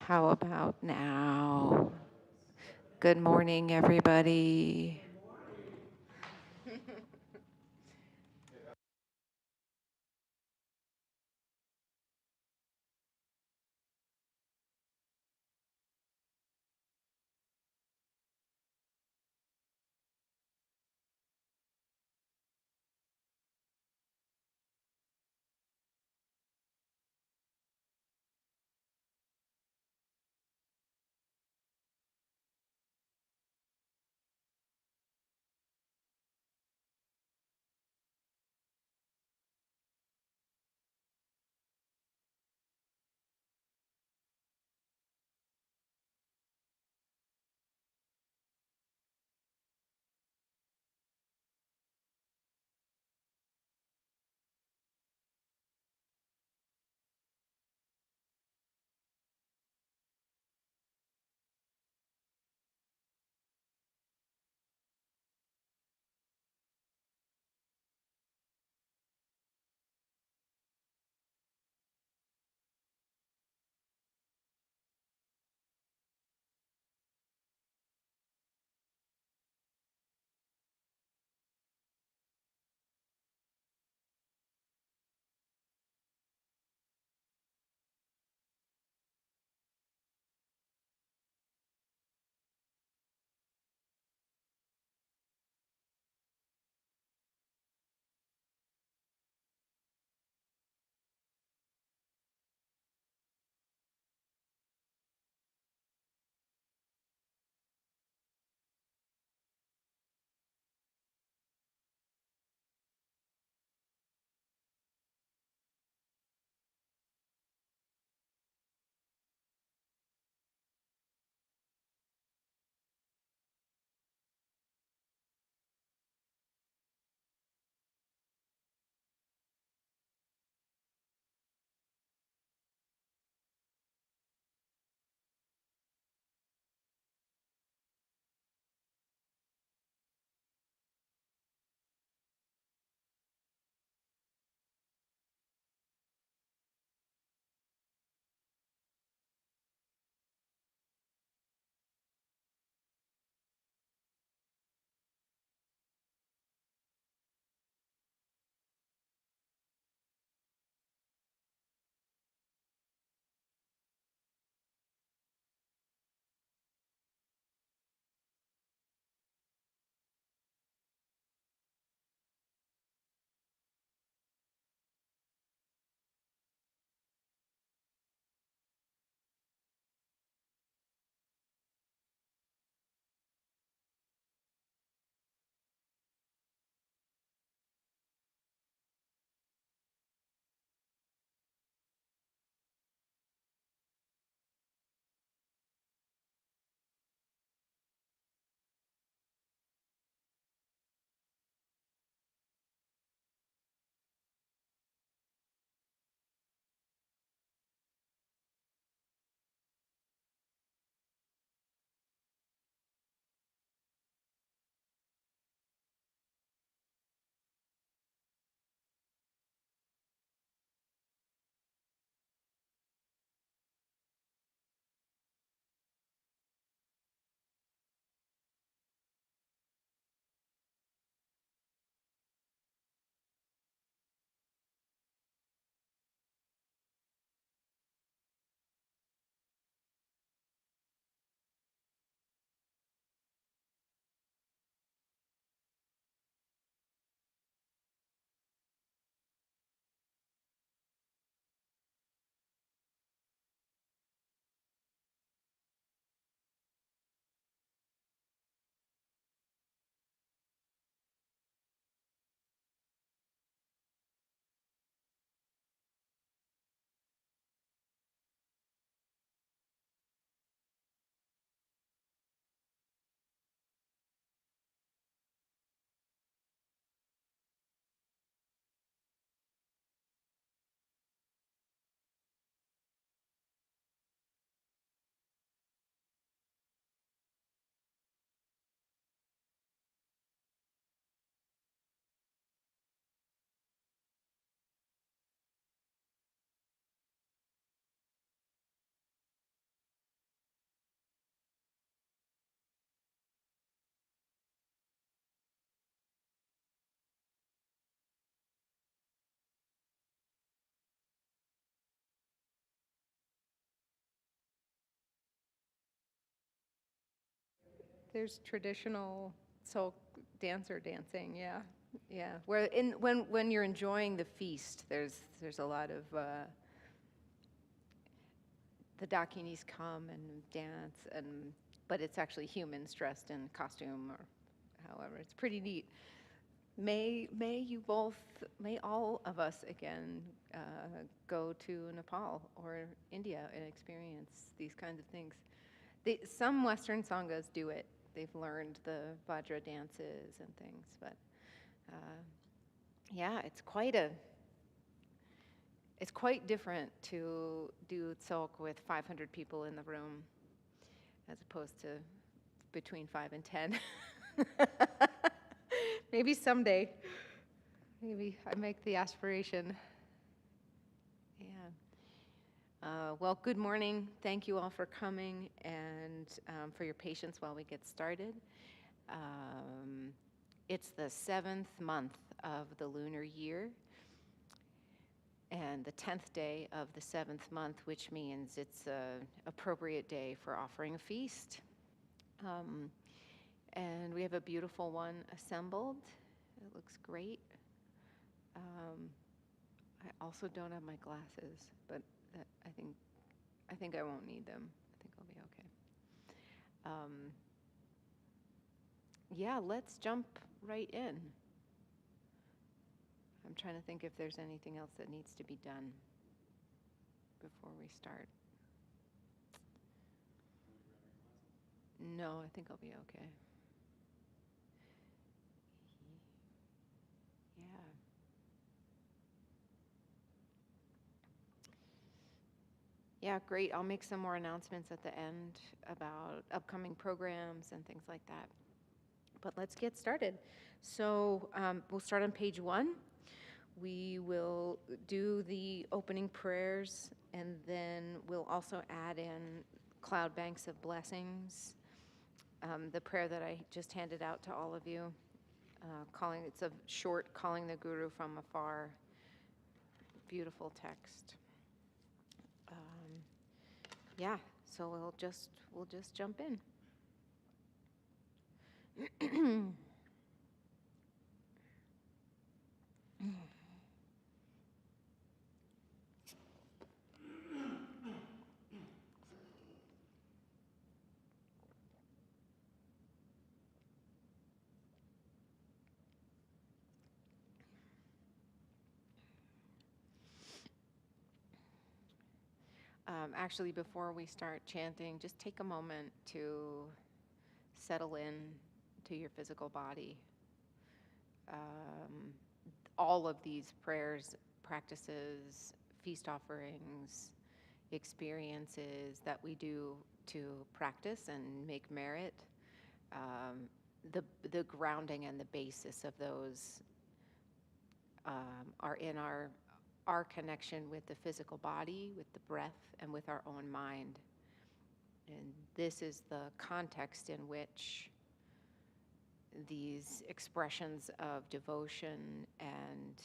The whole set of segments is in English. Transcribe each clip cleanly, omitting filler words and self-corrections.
How about now? Good morning, everybody. There's traditional Tsok dancer dancing, yeah. Yeah, where when you're enjoying the feast, there's a lot of the dakinis come and dance, but it's actually humans dressed in costume or however. It's pretty neat. May all of us again go to Nepal or India and experience these kinds of things. Some Western sanghas do it. They've learned the Vajra dances and things, but yeah, it's quite different to do Tsok with 500 people in the room as opposed to between 5 and 10. Maybe someday. Maybe I make the aspiration. Yeah. Well, good morning. Thank you all for coming and for your patience while we get started. It's the 7th month of the lunar year and the 10th day of the 7th month, which means it's an appropriate day for offering a feast. And we have a beautiful one assembled. It looks great. I also don't have my glasses, but I think I won't need them. I think I'll be okay. Yeah, let's jump right in. I'm trying to think if there's anything else that needs to be done before we start. No, I think I'll be okay. Yeah. Yeah, great. I'll make some more announcements at the end about upcoming programs and things like that. But let's get started. So we'll start on page 1. We will do the opening prayers, and then we'll also add in cloud banks of blessings. The prayer that I just handed out to all of you, it's a short calling the Guru from afar, beautiful text. Yeah, so we'll just jump in. Actually, before we start chanting, just take a moment to settle in to your physical body. All of these prayers, practices, feast offerings, experiences that we do to practice and make merit, the grounding and the basis of those are in our connection with the physical body, with the breath, and with our own mind. And this is the context in which these expressions of devotion and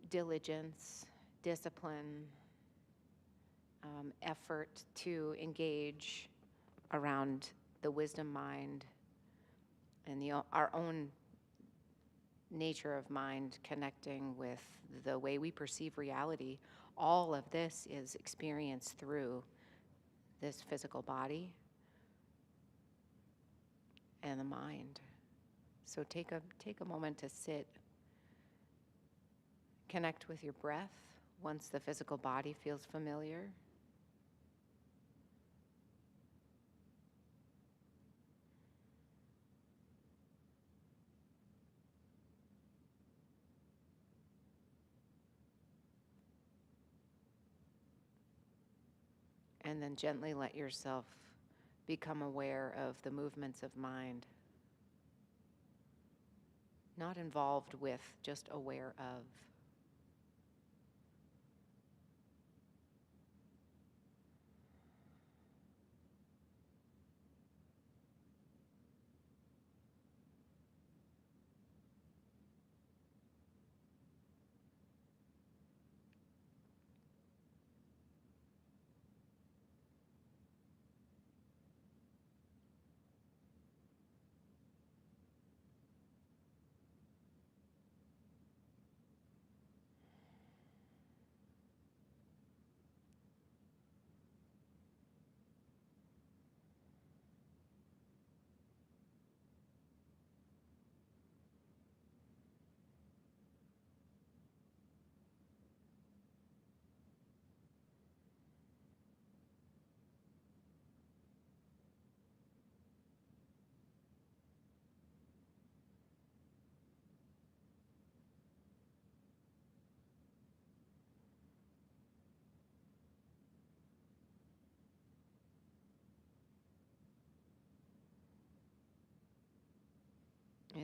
diligence, discipline, effort to engage around the wisdom mind and our own nature of mind connecting with the way we perceive reality. All of this is experienced through this physical body and the mind. So take a moment to sit, connect with your breath once the physical body feels familiar. And then gently let yourself become aware of the movements of mind. Not involved with, just aware of.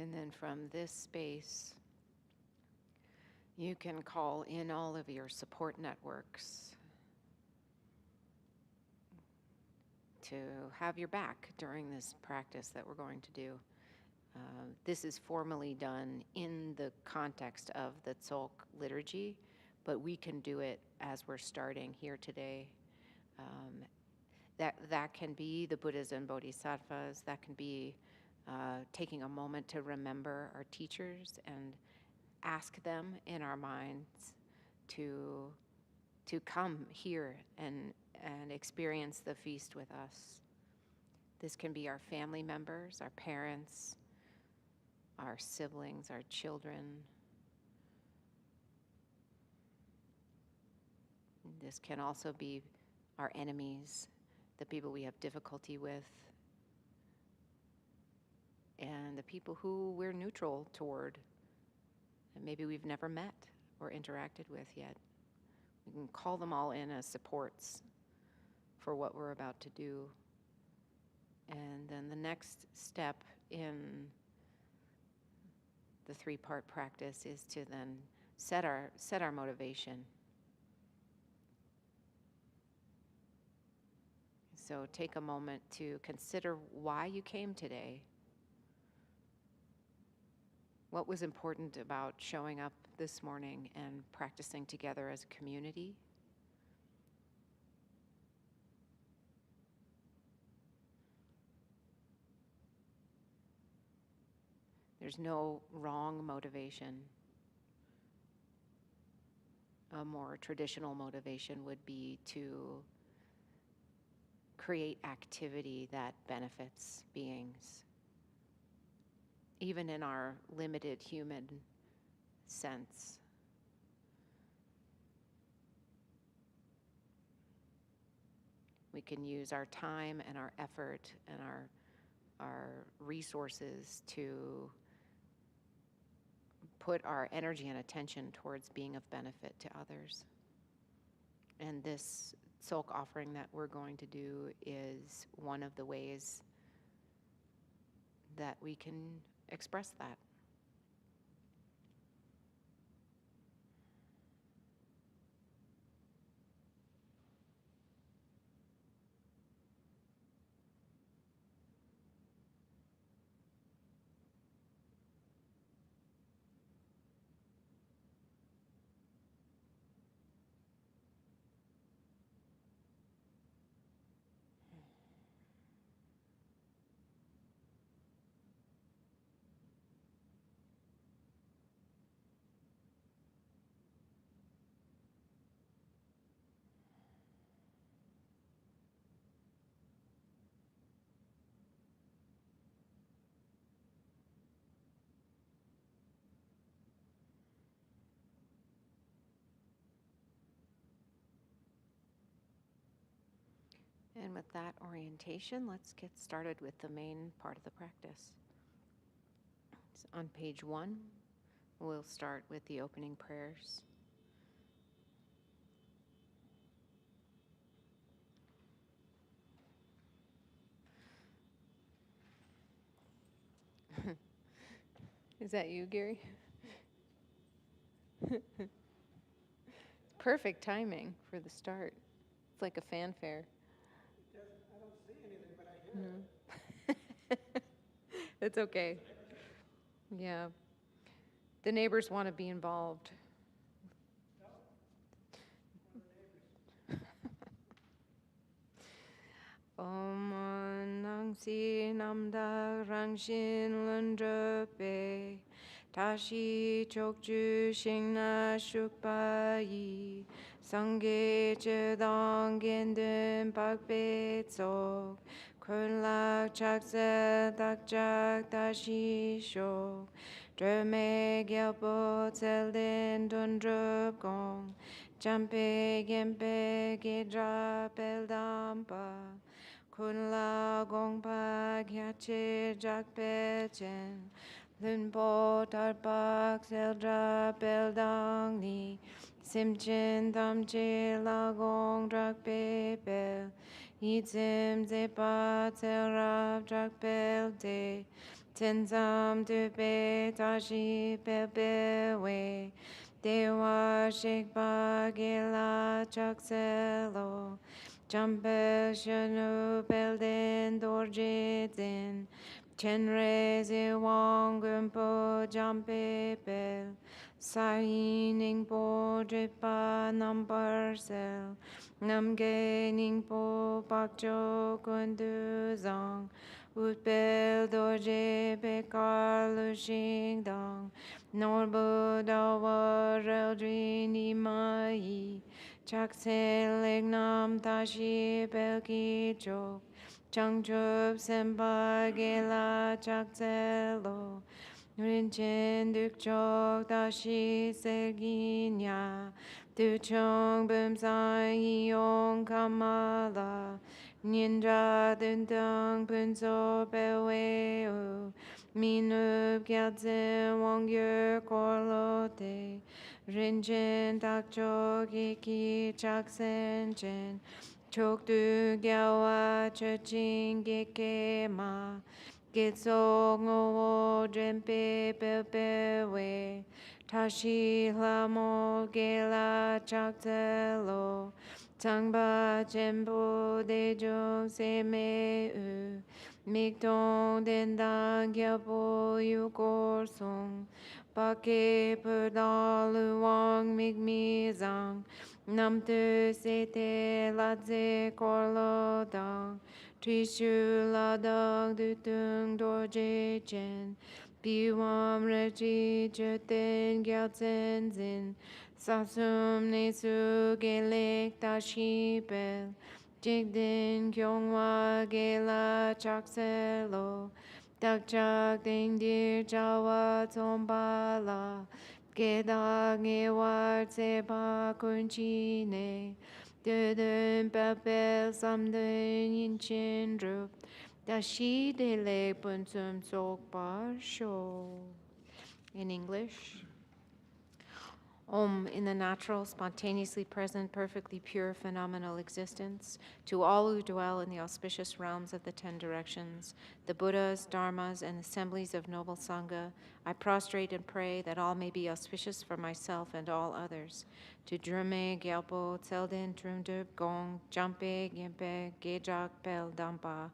And then from this space, you can call in all of your support networks to have your back during this practice that we're going to do. This is formally done in the context of the Tsok liturgy, but we can do it as we're starting here today. That can be the Buddhas and Bodhisattvas. That can be taking a moment to remember our teachers and ask them in our minds to come here and experience the feast with us. This can be our family members, our parents, our siblings, our children. This can also be our enemies, the people we have difficulty with, and the people who we're neutral toward, and maybe we've never met or interacted with yet. We can call them all in as supports for what we're about to do. And then the next step in the three-part practice is to then set our motivation. So take a moment to consider why you came today. What was important about showing up this morning and practicing together as a community? There's no wrong motivation. A more traditional motivation would be to create activity that benefits beings, even in our limited human sense. We can use our time and our effort and our resources to put our energy and attention towards being of benefit to others. And this Tsok offering that we're going to do is one of the ways that we can express that. And with that orientation, let's get started with the main part of the practice. So on page 1, we'll start with the opening prayers. Is that you, Gary? Perfect timing for the start. It's like a fanfare. I don't see anything, but I hear it. It's okay. Yeah. The neighbors want to be involved. Om Nang Si Namda Rangshin Lundrape Tashi Chokju Shingna Shukpa Yi Sangye Chedang Gendun Pakpe Tsok Kun Lak Chakse Dakjak Tashi Shok Dreme Gyalpo Tselden Dundrup Gong Jampe Gempe Gidra Beldampa Kun la gong pa gyache jak pe chen lun po tar pak sel dra pel dang ni sim chen tam che la gong drak pe pel yi zim ze pa sel rap drak pel de Tenzam tupe tashi pepe we. Dewa shikpa gila chakselo. Jampe shanu pelden dorjitin. Chenre zi wangumpo jampe pel. Saining po dripa nambarsel. Namge ning po pakcho kunduzang. Utpel doje bekar lushing dong. Norbu dawa reldri ni mai. Chaksel lignam tashi pelki chok. Changchup sempa gela chakselo. Rinchen duk chok tashi selginya. Du chong bum sang yong kamala. Nindra dundang punso pewe u. Minup gyatze wong yer korlote. Rinchen tak chok iki chak sen chen. Chok du gyawa chaching geke ma. Gitsok ngowo drempe pepe we. Tashi lamo gela chaktelo. Tangba jembo de jong se me u. Mikdong den dang gyabo yu kor song. Pake perdal luang mig mi zang. Nam tu se te la ze kor lo dang. Trishu la dang du tung dor je chen. Biwam reji jeten gyal zen zin. Sasum nesu gelek tashi bel. Jigdin kyongwa gela chakselo. Dakchak ding dir jawa tombala. Gedak ngewar seba kunchine. Dudun papel samdun yinchin drup. Dashi dele punsum sok bar show. In English. Om, in the natural, spontaneously present, perfectly pure, phenomenal existence, to all who dwell in the auspicious realms of the 10 directions, the Buddhas, Dharmas, and assemblies of noble Sangha, I prostrate and pray that all may be auspicious for myself and all others. To Drume, Gyalpo, Tselden, Trumdub, Gong, Jampe, Gyempe, Gejak, Pel, Dampa,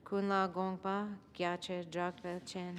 Kunla, Gongpa, Gyache, Drakpel, Chen,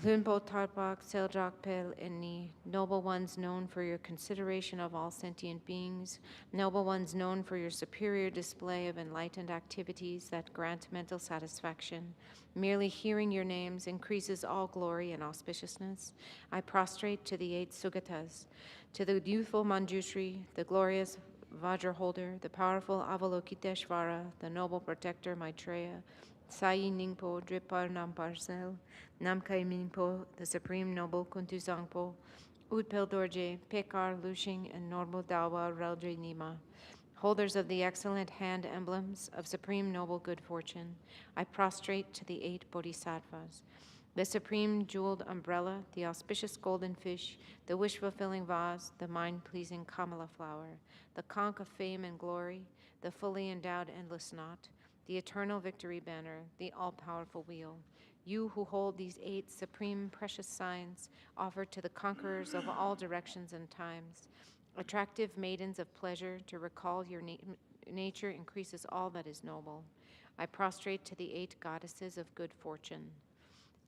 Lunpo Tarpak, Seldrak Pel Inni, noble ones known for your consideration of all sentient beings, noble ones known for your superior display of enlightened activities that grant mental satisfaction. Merely hearing your names increases all glory and auspiciousness. I prostrate to the 8 Sugatas, to the youthful Manjushri, the glorious Vajra holder, the powerful Avalokiteshvara, the noble protector Maitreya, Sai Ningpo Dripar Namparcel, Namkai Mingpo, the Supreme Noble Kuntuzangpo, Utpel Dorje, Pekar, Lushing, and Normal Dawa Reldri Nima, holders of the excellent hand emblems of Supreme Noble Good Fortune, I prostrate to the 8 Bodhisattvas, the Supreme Jeweled Umbrella, the auspicious golden fish, the wish-fulfilling vase, the mind-pleasing Kamala flower, the conch of fame and glory, the fully endowed endless knot, the eternal victory banner, the all-powerful wheel. You who hold these 8 supreme precious signs offered to the conquerors of all directions and times. Attractive maidens of pleasure, to recall your nature increases all that is noble. I prostrate to the 8 goddesses of good fortune.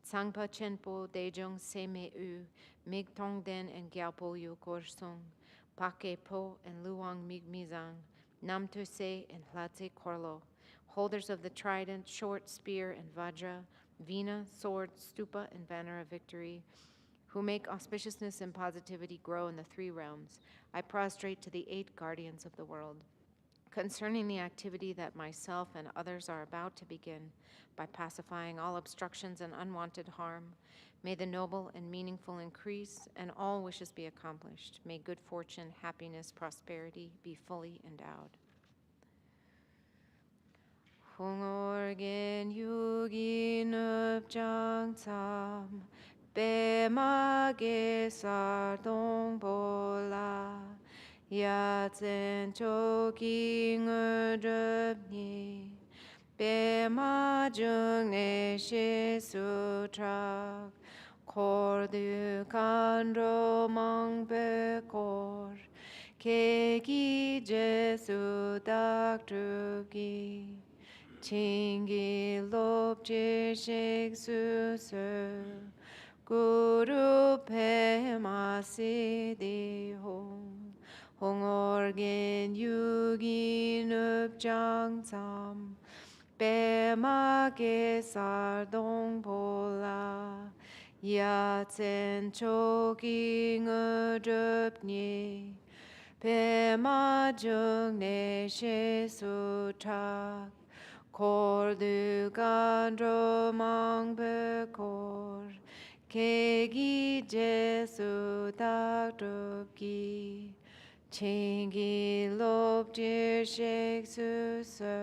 Tsangpa Chenpo Dejong Seme U, Mig Tongden and Gyalpo Yu Korsung, Pake Po and Luang Mig Mizang, Nam Se and Hlatse Korlo, holders of the trident, short spear, and vajra, vina, sword, stupa, and banner of victory, who make auspiciousness and positivity grow in the 3 realms. I prostrate to the 8 guardians of the world. Concerning the activity that myself and others are about to begin, by pacifying all obstructions and unwanted harm, may the noble and meaningful increase and all wishes be accomplished. May good fortune, happiness, prosperity be fully endowed. Hungorgen yugi nupjang tsam, bemage sardong bola, yatzen choki ngudrupni, bema jung ne shi su trak, kor du kan ro mang pe kor, ke gi je su dak tru gi, ting gi lop je shik su se, guru pe ma si di hong, hong orgen yu gi nup jang tsam, pe ma ge sar dong po la, ya tsen cho gi nge drup ni, pe ma jung ne she su trak, kor du gan ro mang pe kor, ke gi je su dak drup gi, ching gi lop dir shek su se,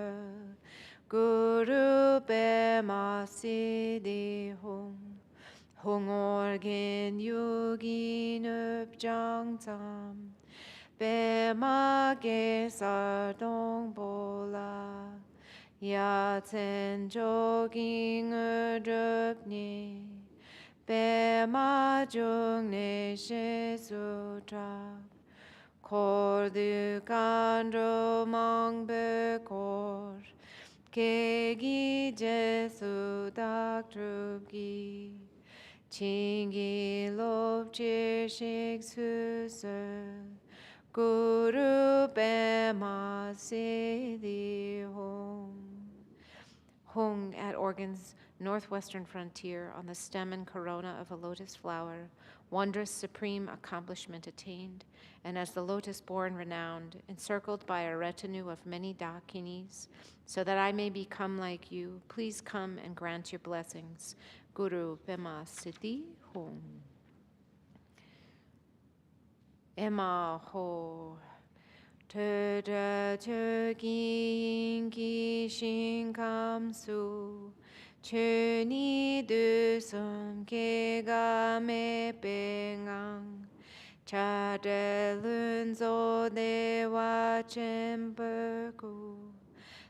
guru pe ma si di hong, hong orgen yu gi nup jang tsam, pe ma ge sar dong po la, ya tsen jo gi nge drup ni, pe ma jung ne she su trak, kor du kan ro mang pe kor, ke gi je su dak drup gi, ching gi lop je shik su se, guru pe ma si di hong. Hong at organ's northwestern frontier, on the stem and corona of a lotus flower, wondrous supreme accomplishment attained, and as the lotus born renowned, encircled by a retinue of many dakinis, so that I may become like you, please come and grant your blessings. Guru Pema Siddhi Hong. Emma Ho. Te ki ki shin kam su, che ni du sum ke ga me pe ngang, cha de lun zo de wa chen per ku,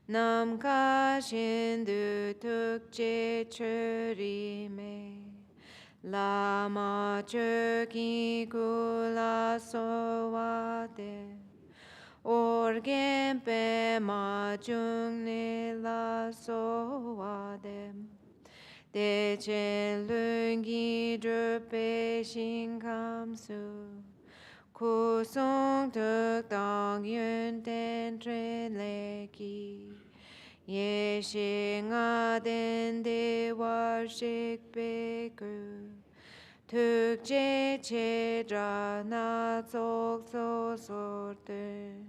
nam ka shin du tuk che che ri me, la ma che ki ku la so wa de, orgen pe ma jung ne la so wa dem, de chen lung gi drup pe shin kam su, ku song tuk dang yun ten tre le ki, ye shi nga den de war shik pe ku, tuk je che dra na tsok so sor ten,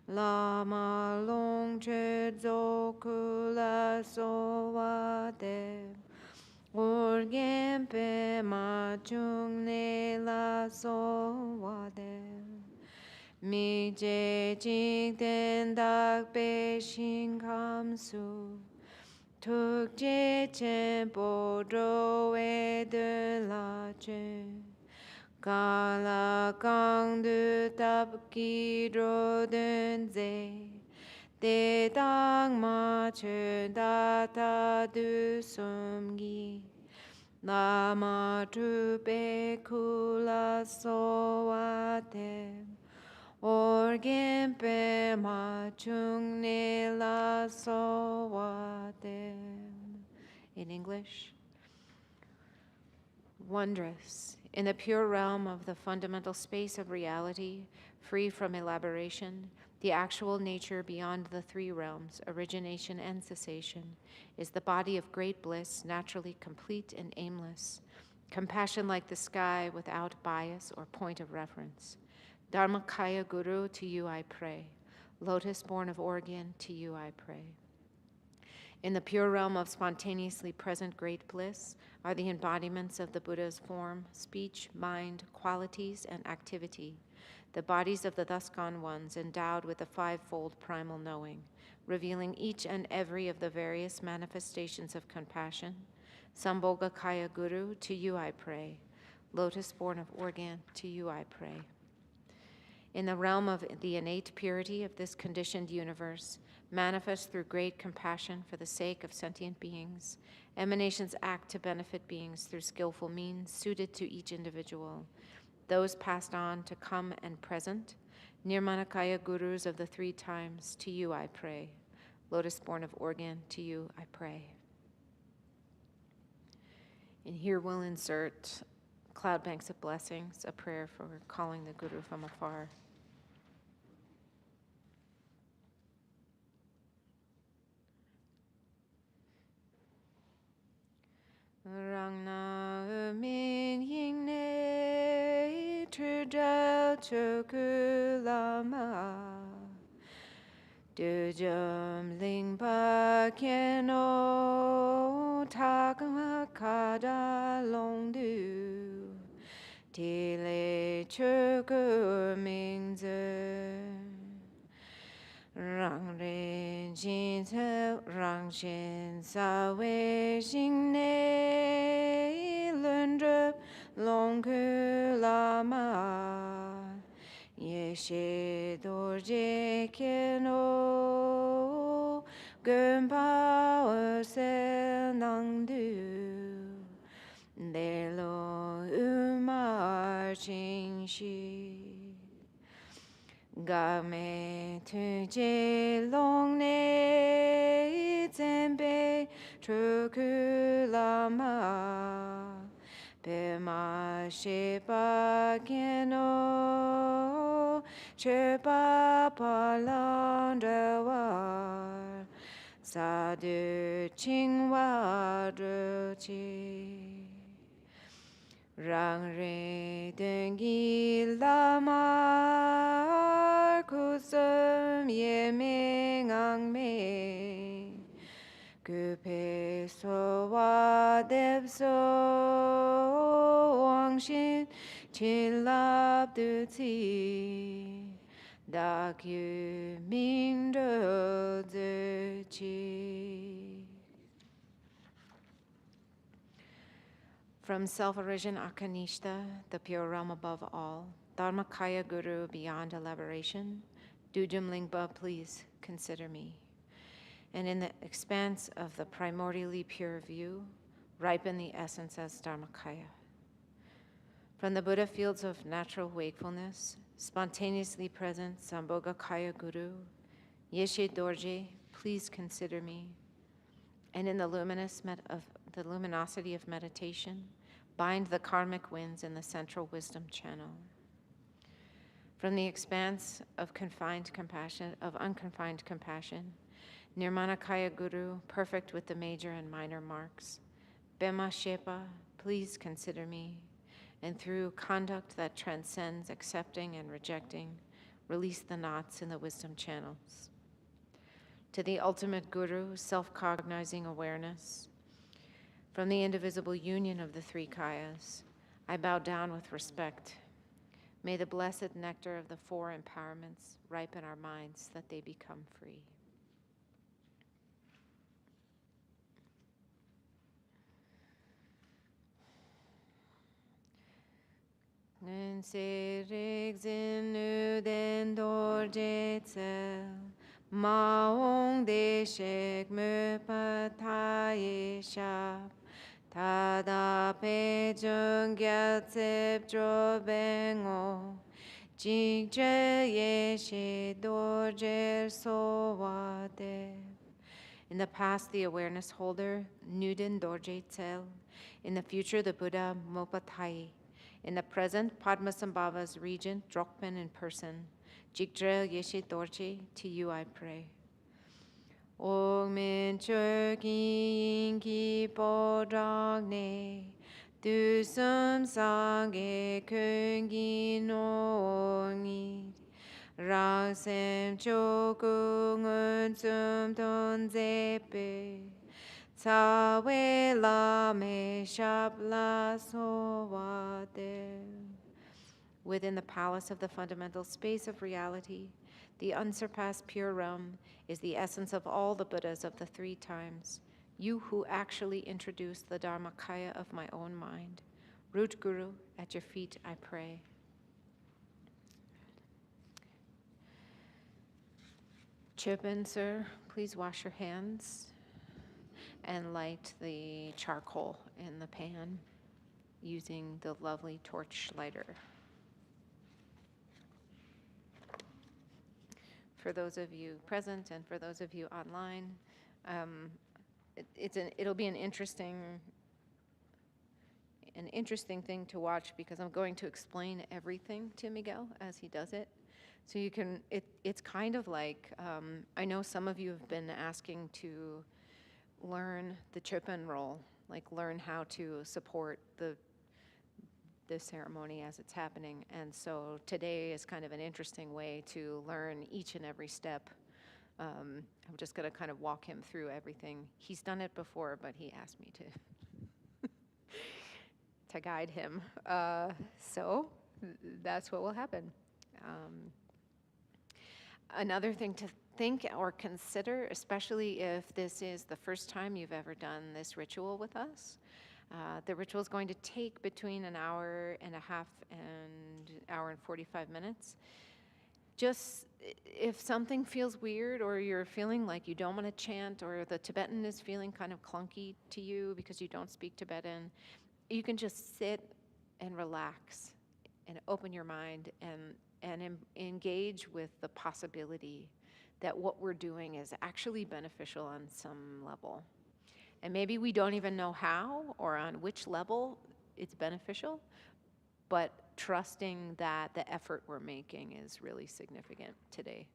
lama long che zo ku la so wa de, orgen pe ma chung ne la so wa de, mi je jing den dak pe shin kam su, tuk je chen po dro we de la chen, ka la kang du tap ki dro den ze, de dang ma chen da ta du sum gi, la ma tu pe ku la so wa te, orgen pe ma chung ne la so wa te. In English. Wondrous, in the pure realm of the fundamental space of reality, free from elaboration, the actual nature beyond the three realms, origination and cessation, is the body of great bliss, naturally complete and aimless, compassion like the sky without bias or point of reference. Dharmakaya Guru, to you I pray. Lotus born of organ, to you I pray. In the pure realm of spontaneously present great bliss are the embodiments of the Buddha's form, speech, mind, qualities, and activity, the bodies of the thus gone ones endowed with the fivefold primal knowing, revealing each and every of the various manifestations of compassion. Sambhogakaya Guru, to you I pray. Lotus born of organ, to you I pray. In the realm of the innate purity of this conditioned universe, manifest through great compassion for the sake of sentient beings, emanations act to benefit beings through skillful means suited to each individual. Those passed on to come and present, Nirmanakaya gurus of the three times, to you I pray. Lotus born of organ, to you I pray. And here we'll insert Cloud Banks of Blessings, a prayer for calling the Guru from afar. Rangna min ying ne trudal chokulama dujum ling pa keno takma kada long du tile choku mingze Rang ren jin se rang shen sa wei xing ne lun zhe long ke la ma ye she do je ke no gun pa se nang du de lo ma ching shi Ga me tu je long ne zembe truku lama pe ma she pa keno che pa pa lang de war sa de ching wa de chi Rang re dengi lamar kusum ye ming ang me Gupe so wa deb so wang shin chin lab du ti Da kyu ming de de chi From self-origin Akanishta, the pure realm above all, Dharmakaya Guru beyond elaboration, Dujum Lingpa, please consider me. And in the expanse of the primordially pure view, ripen the essence as Dharmakaya. From the Buddha fields of natural wakefulness, spontaneously present Sambhogakaya Guru, Yeshe Dorje, please consider me. And in the luminosity of meditation, bind the karmic winds in the central wisdom channel. From the expanse of unconfined compassion, Nirmanakaya Guru, perfect with the major and minor marks, Bema Shepa, please consider me, and through conduct that transcends accepting and rejecting, release the knots in the wisdom channels. To the ultimate Guru, self-cognizing awareness, from the indivisible union of the three kayas, I bow down with respect. May the blessed nectar of the four empowerments ripen our minds that they become free. Nun se rigzin nu den dorje tsel, maong de shek me pataye shap, tada pe jung gyat sep jo bengo, jing je ye she dorje so wa de. In the past, the awareness holder, Nuden Dorje Tsel. In the future, the Buddha Mopatai. In the present, Padmasambhava's regent, Drokpan in person. Jigdrel Yeshe Dorje, to you I pray. Om Min Chöki Yinki Podragne, Du Sum Sangye Köngi Nongi. Rang Sem Choku Ngun Sum Ton Zepe, Tsa We La Me Shap La So Wa De. Within the palace of the fundamental space of reality, the unsurpassed pure realm is the essence of all the Buddhas of the three times, you who actually introduced the Dharmakaya of my own mind. Root Guru, at your feet I pray. Chipin, sir, please wash your hands and light the charcoal in the pan using the lovely torch lighter. For those of you present and for those of you online, it'll be an interesting thing to watch because I'm going to explain everything to Miguel as he does it. So you can, it's kind of like, I know some of you have been asking to learn the Chopin role, like learn how to support the ceremony as it's happening. And so today is kind of an interesting way to learn each and every step. I'm just going to kind of walk him through everything. He's done it before, but he asked me to guide him. So that's what will happen. Another thing to think or consider, especially if this is the first time you've ever done this ritual with us, the ritual is going to take between an hour and a half and hour and 45 minutes. Just if something feels weird or you're feeling like you don't want to chant or the Tibetan is feeling kind of clunky to you because you don't speak Tibetan, you can just sit and relax and open your mind and engage with the possibility that what we're doing is actually beneficial on some level. And maybe we don't even know how or on which level it's beneficial, but trusting that the effort we're making is really significant today,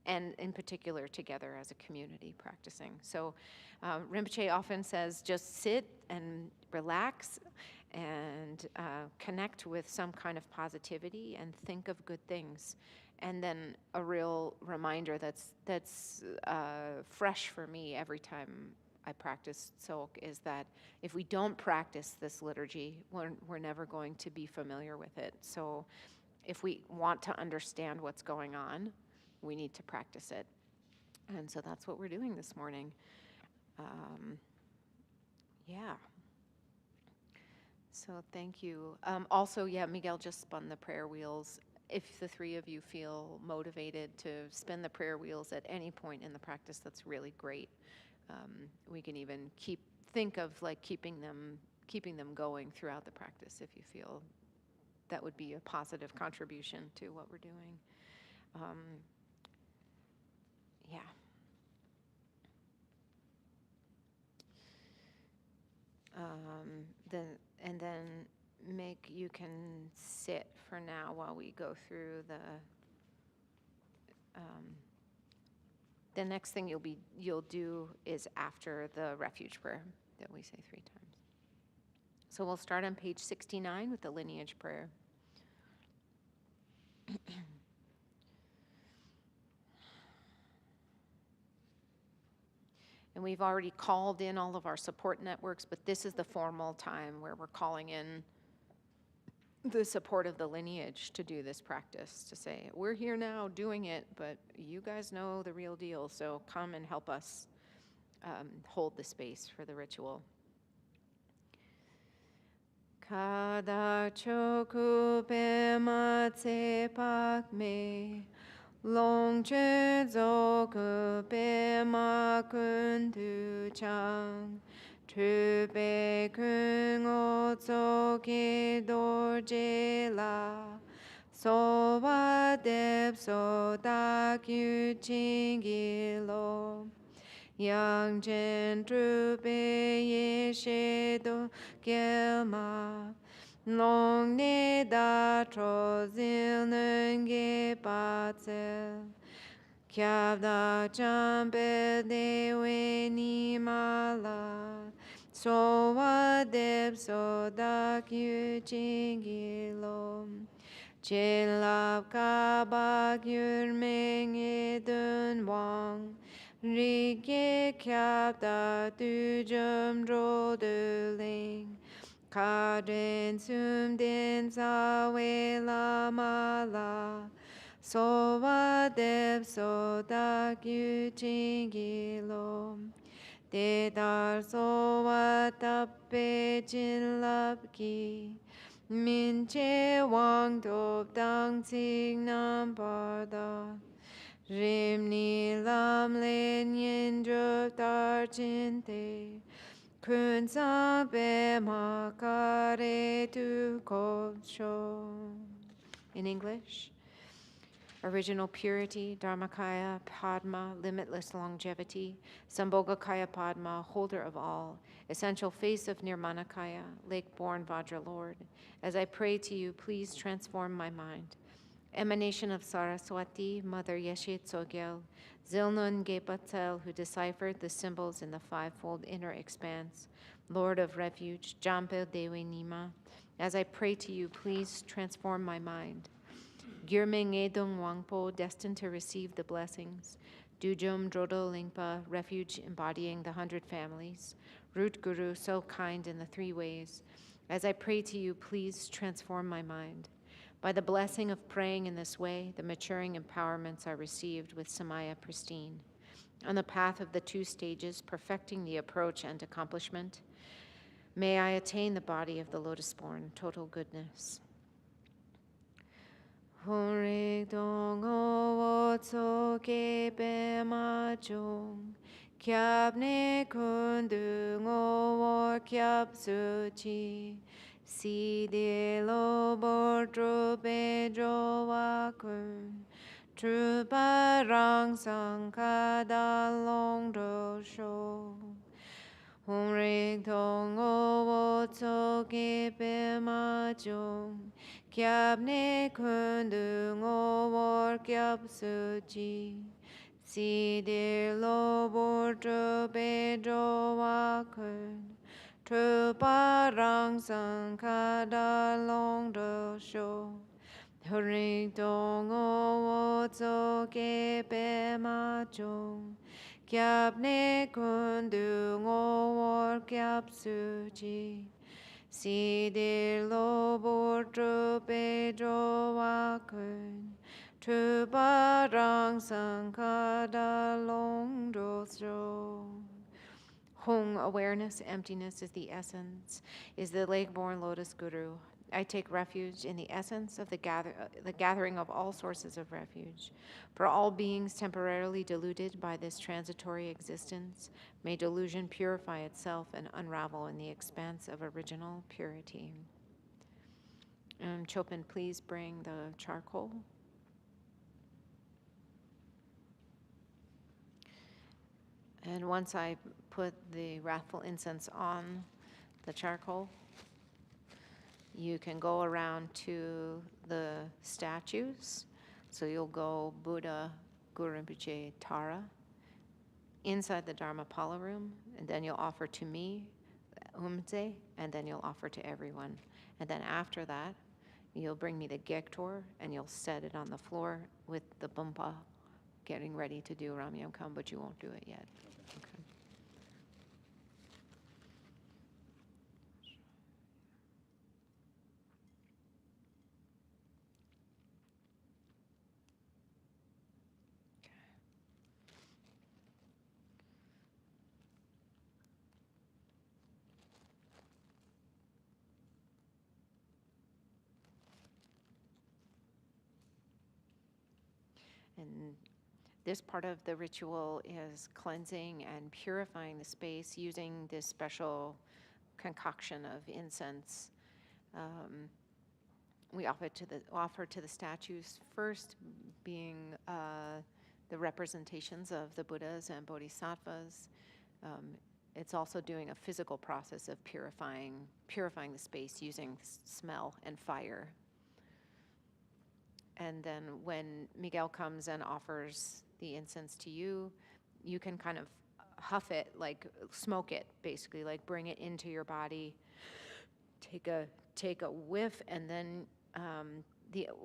and in particular together as a community practicing. So Rinpoche often says just sit and relax and connect with some kind of positivity and think of good things. And then a real reminder that's fresh for me every time I practice Tsok is that if we don't practice this liturgy, we're never going to be familiar with it. So if we want to understand what's going on, we need to practice it. And so that's what we're doing this morning. Yeah. So thank you. Also, yeah, Miguel just spun the prayer wheels. If the three of you feel motivated to spin the prayer wheels at any point in the practice, that's really great. We can even think of like keeping them going throughout the practice if you feel that would be a positive contribution to what we're doing. Yeah. Then Mick, you can sit for now while we go through the next thing you'll do is after the refuge prayer that we say 3 times. So we'll start on page 69 with the lineage prayer. And we've already called in all of our support networks, but this is the formal time where we're calling in the support of the lineage to do this practice, to say, we're here now doing it, but you guys know the real deal, so come and help us hold the space for the ritual. Kada choku pema tse pak me Longche zoku pema kun tu chang Trupe kun o tsoke dorje la Sowa dep so dak yu chingi lo Yang chen trupe ye she do gelma Long ne da tro zil nge pa tse Kya da champe de we ni ma la So wa dep so da kyu chingi lo Che lap ka ba gyur meng e dun wang Rike kya da tu jum ro de ling Ka den sum den sa we la ma la So wa dep so da kyu chingi lo De dar so wa tap pe chin lap ki Min che wang top dang tsing nam par da Rimni lam len yin drup dar jinte. Kun sa be ma kare tu ko sho. In English, original purity, Dharmakaya Padma, limitless longevity, Sambhogakaya Padma, holder of all, essential face of Nirmanakaya, lake-born Vajra Lord. As I pray to you, please transform my mind. Emanation of Saraswati, Mother Yeshe Tsogyal, Zilnun Gepatel, who deciphered the symbols in the fivefold inner expanse, Lord of Refuge, Jampe Dewe Nima. As I pray to you, please transform my mind. Gyurmeng Edong Wangpo, destined to receive the blessings. Dujum Drodol Lingpa, refuge embodying the 100 families. Root Guru, so kind in the 3 ways. As I pray to you, please transform my mind. By the blessing of praying in this way, the maturing empowerments are received with Samaya pristine. On the path of the 2 stages, perfecting the approach and accomplishment, may I attain the body of the lotus-born, total goodness. Honrik dong o Tsok be ma jong, kyab ne kundung o kyab su chi, si de lo bor tru be jo wa kun, tru pa rang sang ka da long do sho. Honrik dong o Tsok be ma jong, kyab ne kundung o kyab su chi, si de lo bor tru be jo wa kun, tru pa rang sang ka da long do sho. Honrik dong o Tsok be ma jong, kyab ne kundung o kyab su chi, si de lo bor tru be jo wa kun, tru pa rang sang ka da long do sho. Hong, awareness, emptiness is the essence, is the lake-born lotus guru. I take refuge in the essence of the gathering of all sources of refuge. For all beings temporarily deluded by this transitory existence, may delusion purify itself and unravel in the expanse of original purity. Chopin, please bring the charcoal. And once I put the wrathful incense on the charcoal, you can go around to the statues. So you'll go Buddha, Guru Rinpoche, Tara, inside the Dharmapala room, and then you'll offer to me, Umze, and then you'll offer to everyone. And then after that, you'll bring me the Gektor, and you'll set it on the floor with the Bumpa, getting ready to do Ramyam Kam, but you won't do it yet. Okay. And this part of the ritual is cleansing and purifying the space using this special concoction of incense. We offer to the statues, first being the representations of the Buddhas and Bodhisattvas. It's also doing a physical process of purifying the space using smell and fire. And then when Miguel comes and offers the incense to you, you can kind of huff it, like smoke it, basically, like bring it into your body, take a whiff, and then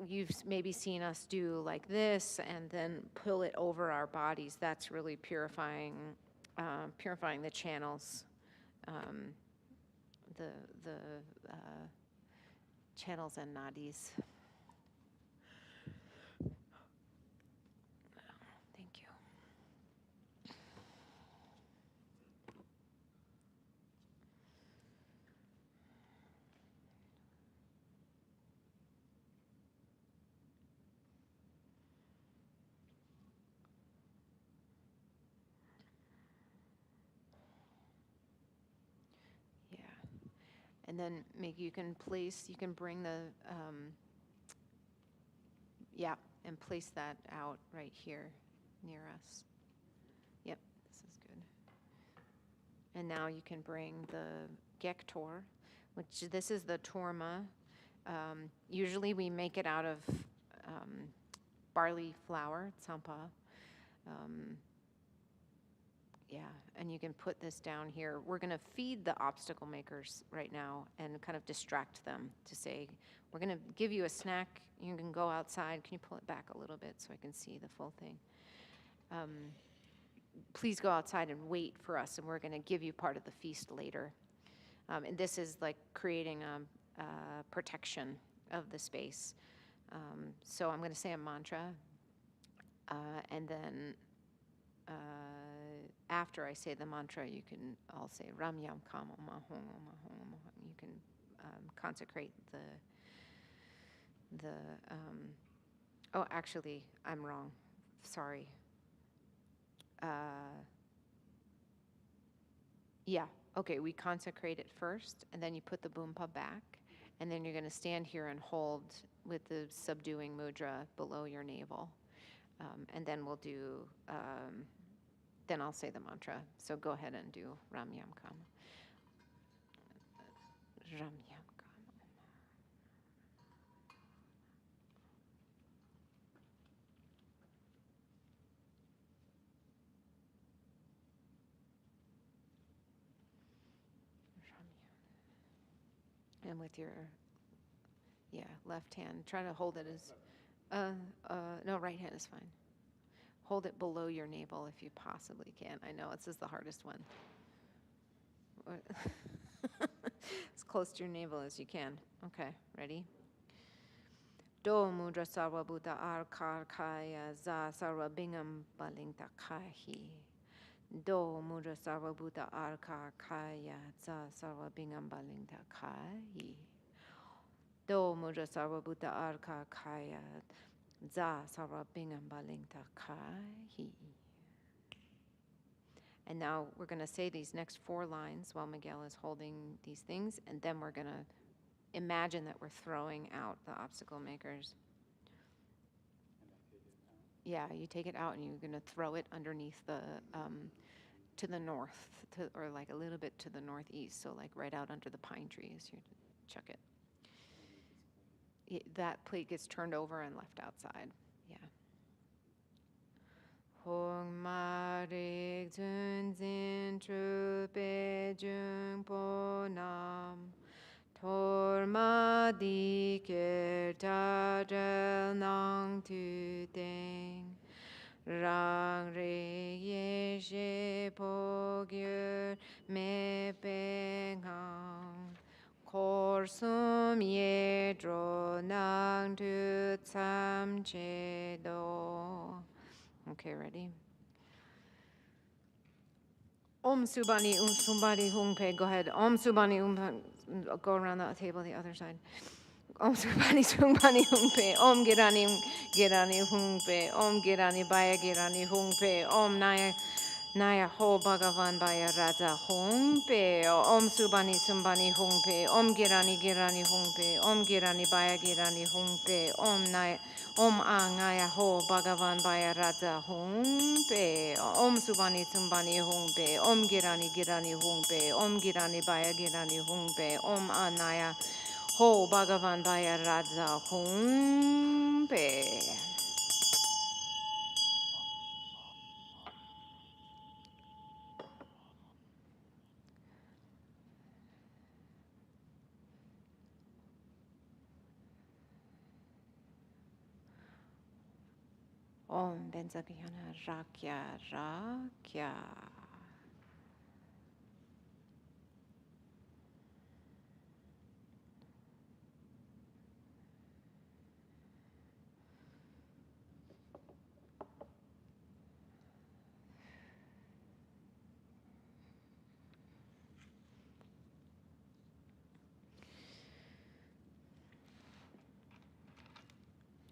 you've maybe seen us do like this, and then pull it over our bodies. That's really purifying the channels, the channels and nadis. Thank you. And then you can bring the, and place that out right here near us. Yep, this is good. And now you can bring the gektor, which this is the torma. Usually we make it out of barley flour, tsampa. And you can put this down here. We're going to feed the obstacle makers right now and kind of distract them to say, we're going to give you a snack. You can go outside. Can you pull it back a little bit so I can see the full thing? Please go outside and wait for us, and we're going to give you part of the feast later. And this is like creating a protection of the space. So I'm going to say a mantra, and then after I say the mantra, you can all say Ram Yam Kam Om Ahong Om Ahong Om Ahong. You can consecrate oh, actually, I'm wrong. Sorry. Okay, we consecrate it first, and then you put the boompa back, and then you're going to stand here and hold with the subduing mudra below your navel. And then we'll do, then I'll say the mantra. So go ahead and do Ram Yam Kam. Ram Yam Kam. And with your, left hand, try to hold it as, no, right hand is fine. Hold it below your navel if you possibly can. I know this is the hardest one. As close to your navel as you can. Okay, ready? Do mudra sarva bhuta arkar kaya za sarva bingam balingta kahi. Do mudra sarva bhuta arkar kaya za sarva bingam balingta kahi. Do mudra sarva bhuta arkar kaya za sarva bingam balingta kahi. And now we're going to say these next 4 lines while Miguel is holding these things, and then we're going to imagine that we're throwing out the obstacle makers. Yeah, you take it out and you're going to throw it underneath the, to the north, or like a little bit to the northeast, so like right out under the pine trees. You chuck it. That plate gets turned over and left outside. Yeah. Hong ma rik zun zin tru pe jung po nam tor ma di ker ta del nang tu deng rang re ye she po gyur me pe ngang kor sum ye dro nang tu tsam che do. Okay, ready? Om Subani Sumbani Hung Pe. Go ahead. Om Subani go around the table the other side. Om Subani Sumbani Hung Pe. Om Girani Hung Pe. Om Girani Baya Girani Hung Pe. Om Naya Ho Bhagavan Baya Raja Hung Pe. Om Subani Hung Pe. Om Girani Hung Pe. Om Girani Baya Girani Hung Pe. Om Angaya Ho Bhagavan Baya Raja Hung Pe. Om Subani Hung Pe. Om Girani Hung Pe. Om Girani Baya Girani Hung Pe. Om Anaya Ho Bhagavan Baya Raja Hung Pe. Om Benzakayana Rakya Rakya.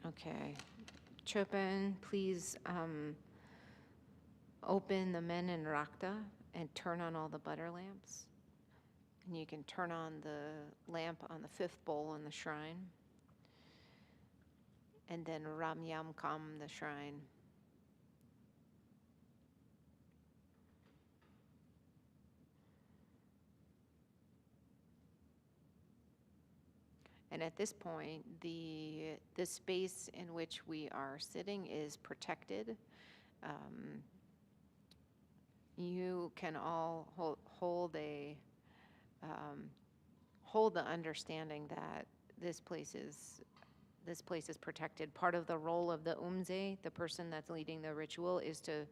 Okay. Chopin, please open the men in Rakta and turn on all the butter lamps. And you can turn on the lamp on the 5th bowl in the shrine. And then Ram Yam Kam, the shrine. And at this point, the space in which we are sitting is protected. You can all hold the understanding that this place is protected. Part of the role of the umze, the person that's leading the ritual, is to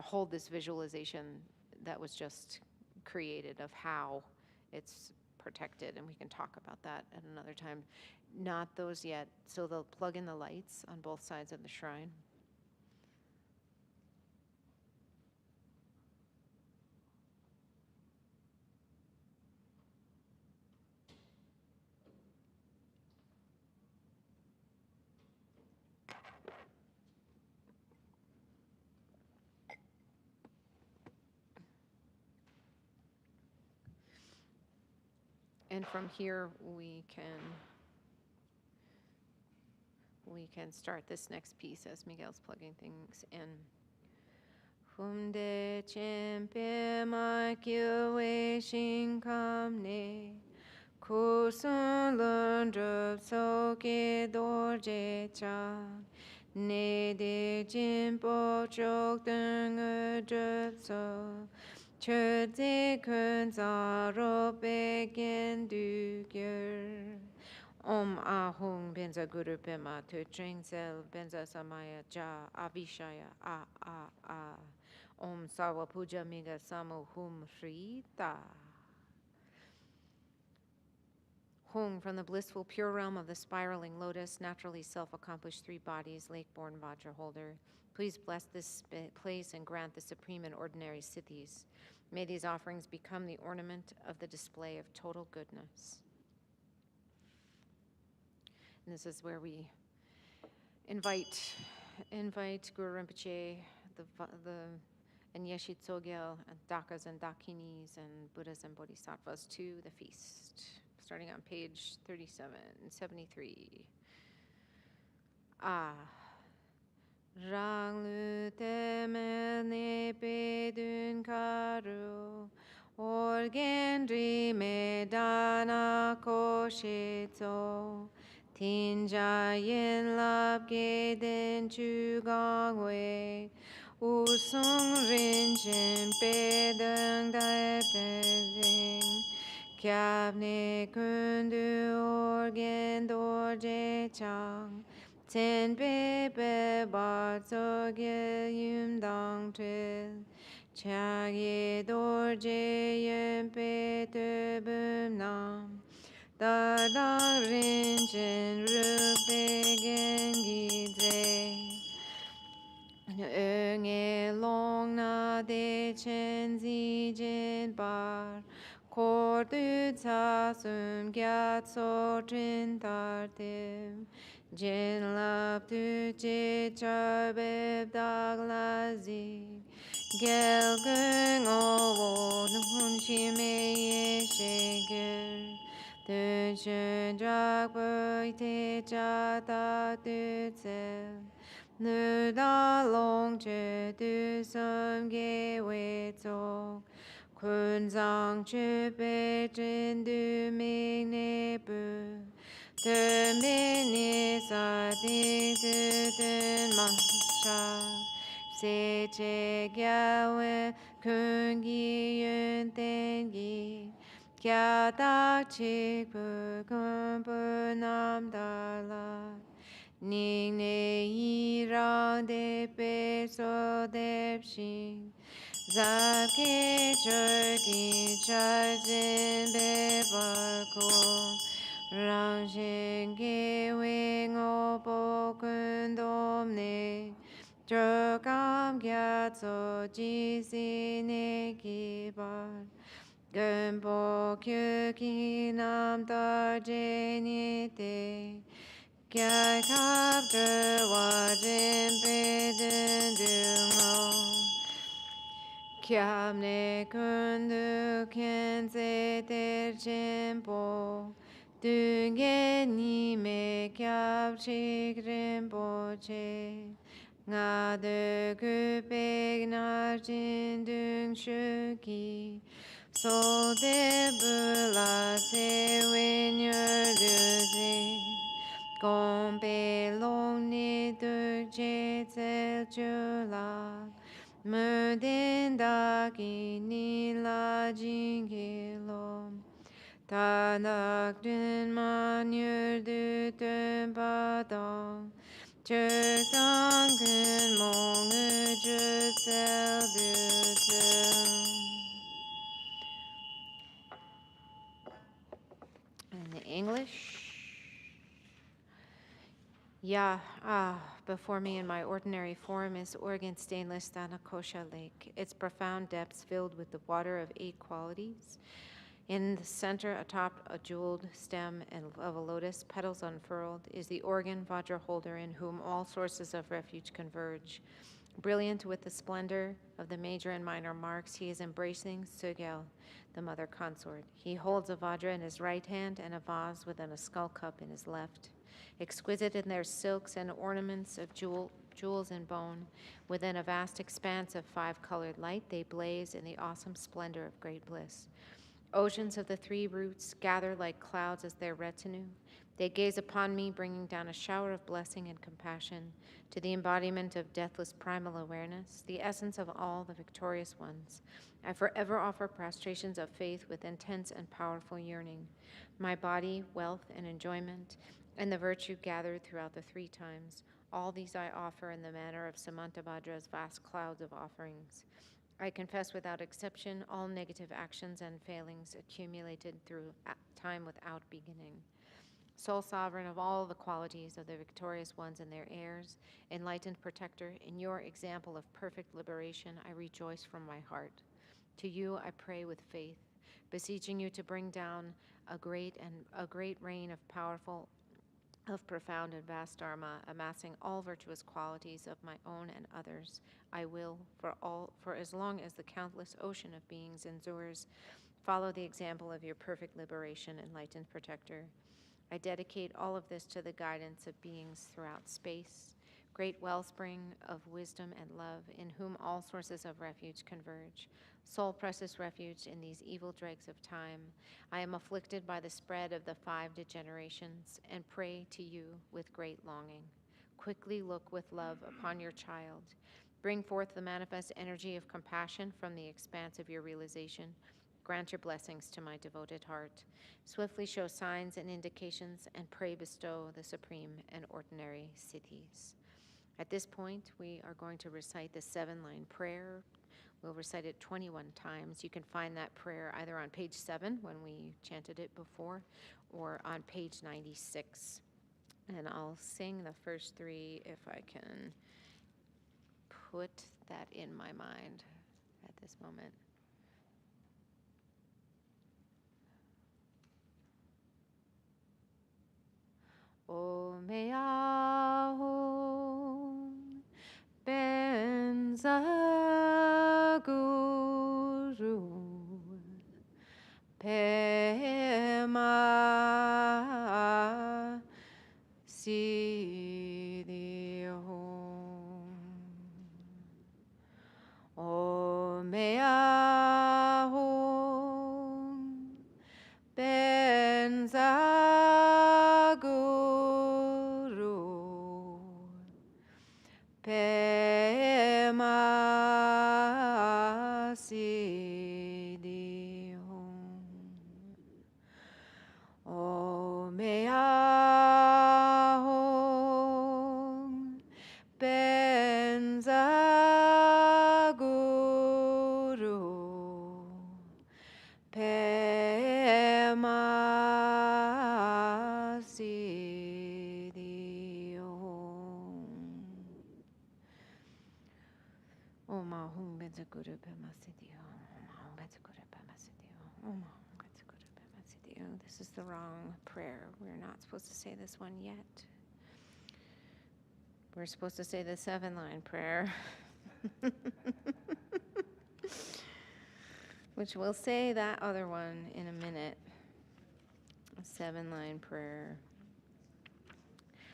hold this visualization that was just created of how it's protected, and we can talk about that at another time. Not those yet, so they'll plug in the lights on both sides of the shrine. And from here, we can start this next piece as Miguel's plugging things in. Humde chempe ma kyue shinkam ne kusun lundrup soke dorje cha ne de jimpo chok dunga drup so chödze kun zaro begen du gyur. Om ahung benza guru pema tu tringsel benza samaya ja avishaya a. Om sarva puja miga samu hum rita. Hung from the blissful pure realm of the spiraling lotus, naturally self-accomplished 3 bodies, lake-born Vajra holder. Please bless this place and grant the supreme and ordinary siddhis. May these offerings become the ornament of the display of total goodness. And this is where we invite Guru Rinpoche, and Yeshe Tsogyal, and Dakas and Dakinis, and Buddhas and Bodhisattvas to the feast. Starting on page 73. Rang lu temel ne pedun karu, orgendri medana koshetso, tinja yin lab geden chugangwe, usung rinchen pedung dai peding, kyabne kundu orgen dorje chang, ten bebe bar zogye yum dang tril, chagye dorje yum pe te bum nam, da dang rinchen rupe gengi dze, nge long na de chen zi jen bar, kor du tsa sum gyat so trin tar tim, Jin lap tu che char beb dag la zi, gel gung o wo nun chi me ye she gyur, tu chen drak boi te cha ta tu tsel, nu da long che tu sum ge we tsok, kun zang che pe chen du ming ne bu, te mini sa di tu den ma cha, se che gya we kun gi yun ten gi, kya dak chik pu kun pu nam da la, ning ne yi rang de pe so dep shing, zap ki chur ki char zin be bar ko, rang shin ki wing o po kun dom ne, chur kam gyat so ji si ne ki bar, gun po kyu ki nam tar je ni te, kya kap chur wa jin pe dun du mo, Kyamne kundu kenze terjempo. Dunge nime kyab chik rinpoche. Nga de kupek narjin dung shuki. So de bula se wenyer luzi. Gombe long ni duk je zel jula. Mudin dagi ni la jingilo. Tanak dun manur du dun badong. Chutang kun mong ju sel du in the English. Before me in my ordinary form is Oregon stainless Thanakosha Lake, its profound depths filled with the water of 8 qualities. In the center, atop a jeweled stem of a lotus, petals unfurled, is the Oregon Vajra holder in whom all sources of refuge converge. Brilliant with the splendor of the major and minor marks, he is embracing Tsogyal, the mother consort. He holds a Vajra in his right hand and a vase within a skull cup in his left. Exquisite in their silks and ornaments of jewels and bone, within a vast expanse of 5-colored light, they blaze in the awesome splendor of great bliss. Oceans of the 3 roots gather like clouds as their retinue. They gaze upon me, bringing down a shower of blessing and compassion to the embodiment of deathless primal awareness, the essence of all the victorious ones. I forever offer prostrations of faith with intense and powerful yearning. My body, wealth, and enjoyment, and the virtue gathered throughout the 3 times, all these I offer in the manner of Samantabhadra's vast clouds of offerings. I confess without exception all negative actions and failings accumulated through time without beginning. Sole sovereign of all the qualities of the victorious ones and their heirs, enlightened protector, in your example of perfect liberation, I rejoice from my heart. To you I pray with faith, beseeching you to bring down a great rain of profound and vast Dharma, amassing all virtuous qualities of my own and others. I will, for as long as the countless ocean of beings endures, follow the example of your perfect liberation, enlightened protector. I dedicate all of this to the guidance of beings throughout space, great wellspring of wisdom and love, in whom all sources of refuge converge. Sole precious refuge in these evil dregs of time, I am afflicted by the spread of the 5 degenerations, and pray to you with great longing. Quickly look with love upon your child. Bring forth the manifest energy of compassion from the expanse of your realization. Grant your blessings to my devoted heart. Swiftly show signs and indications, and pray bestow the supreme and ordinary siddhis. At this point, we are going to recite the 7-line prayer. We'll recite it 21 times. You can find that prayer either on page 7 when we chanted it before, or on page 96. And I'll sing the first 3 if I can put that in my mind at this moment. Omeahum Benzaguru Pema Siddhihum Omeahum Benzaguru Pema Siddhihum Omeahum Benzaguru Pema Siddhihum Om Ahum Benzaguru Pema Siddhihum Om Ahum Benzaguru Pema Siddhihum Om Ahum Benzaguru Pema Siddhihum. This is the wrong prayer. We're not supposed to say this one yet. We're supposed to say the 7-line prayer. which we'll say that other one in a minute. A 7-line prayer.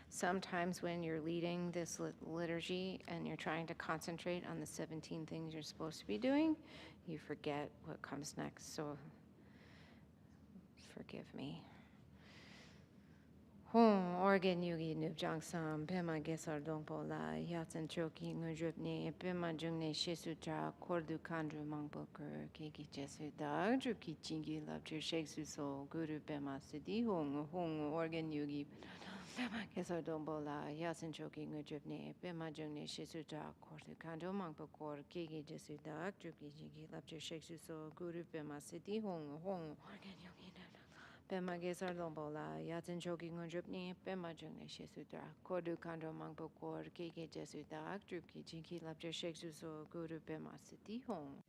Sometimes when you're leading this liturgy and you're trying to concentrate on the 17 things you're supposed to be doing, you forget what comes next. So forgive me. Hong organ yugi nup jangsam pema gesar dongpo la yatsen choki ngujupni pema jungne shesutra kordu kandru mangpoker kiki jesu dag druki chingi labjir sheksu so guru pema siddhi hong organ yugi pema gesar dongpo la yatsen choki ngujupni pema jungne shesutra kordu kandru mangpoker kiki jesu dag druki chingi labjir sheksu so guru pema siddhi hong organ yugi Pema gesar lombola, yatin choki ngunjupni, pema jungne shesudra, kordu kandro mangpo kor, keke jesuda, akdruki, jinki labjer sheksu so, guru pema siti hong.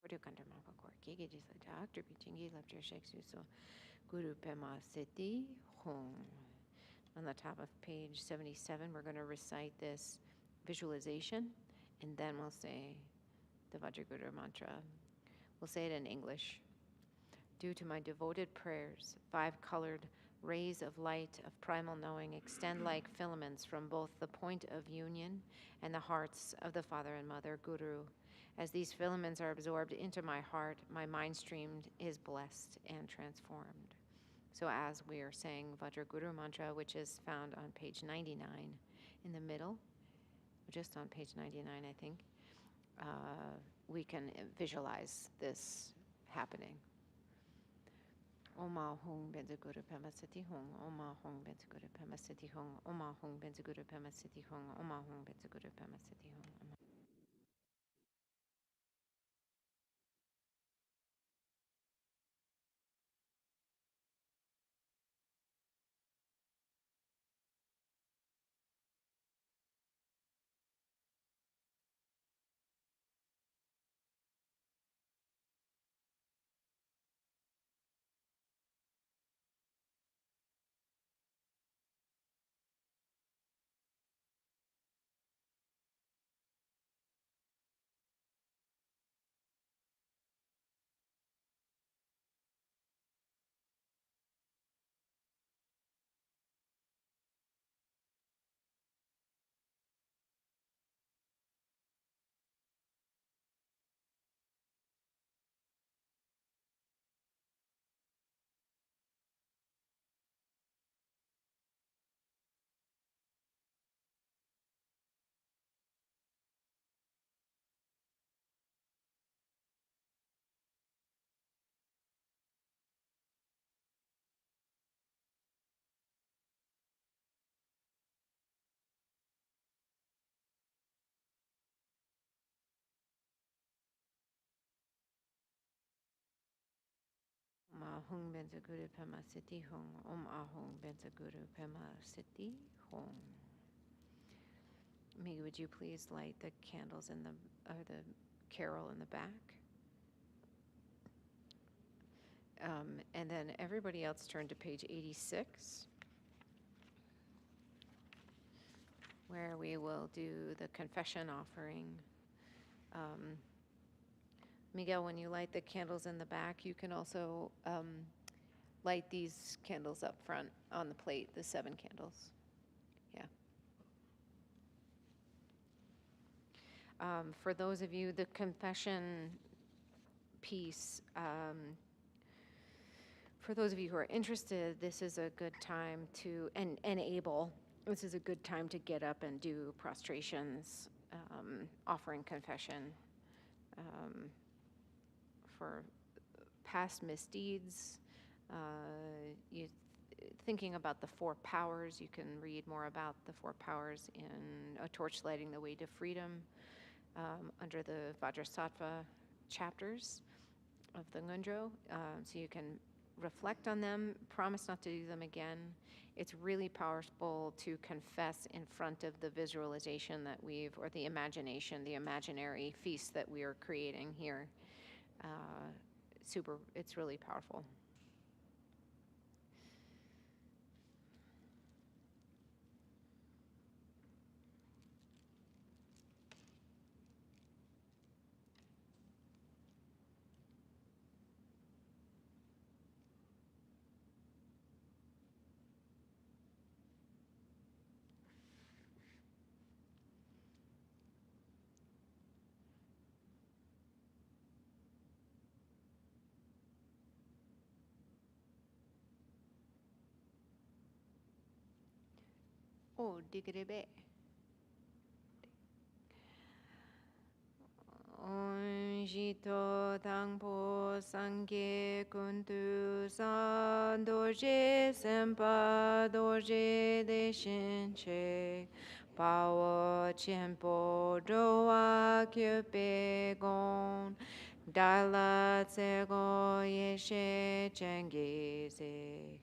Kordu kandru mangpo kor, keke jesuda, akdruki, jinki labjer sheksu so, guru pema siti hong. On the top of page 77, we're going to recite this visualization, and then we'll say the Vajraguru mantra. We'll say it in English. Due to my devoted prayers, 5 colored rays of light of primal knowing extend like filaments from both the point of union and the hearts of the Father and Mother, Guru. As these filaments are absorbed into my heart, my mind stream is blessed and transformed. So as we are saying Vajraguru mantra, which is found on page 99 in the middle, just on page 99, I think, we can visualize this happening. Oma hong benzaguru pema siti hong, oma hong benzaguru pema siti hong, oma hong benzaguru pema siti hong, oma hong benzaguru pema siti hong. Ahung Benzaguru Pema Siti Hung. Om Ahung Benzaguru Pema Siti Hung. Migi, would you please light the candles in the carol in the back? And then everybody else turn to page 86, where we will do the confession offering. Miguel, when you light the candles in the back, you can also light these candles up front on the plate, the 7 candles. Yeah. For those of you, the confession piece, for those of you who are interested, this is a good time to, and able, this is a good time to get up and do prostrations, offering confession for past misdeeds. Thinking about the 4 powers, you can read more about the 4 powers in A Torch Lighting the Way to Freedom under the Vajrasattva chapters of the Ngondro. So you can reflect on them, promise not to do them again. It's really powerful to confess in front of the visualization that or the imagination, the imaginary feast that we are creating here. It's really powerful. Oh, diggity-bit. Om Jito Tangpo Sangye Kuntu San Doje Sempa Doje Deshin Che Pawo Chenpo Doa Kyope Gon Dala Tsego Yeshe Chengeze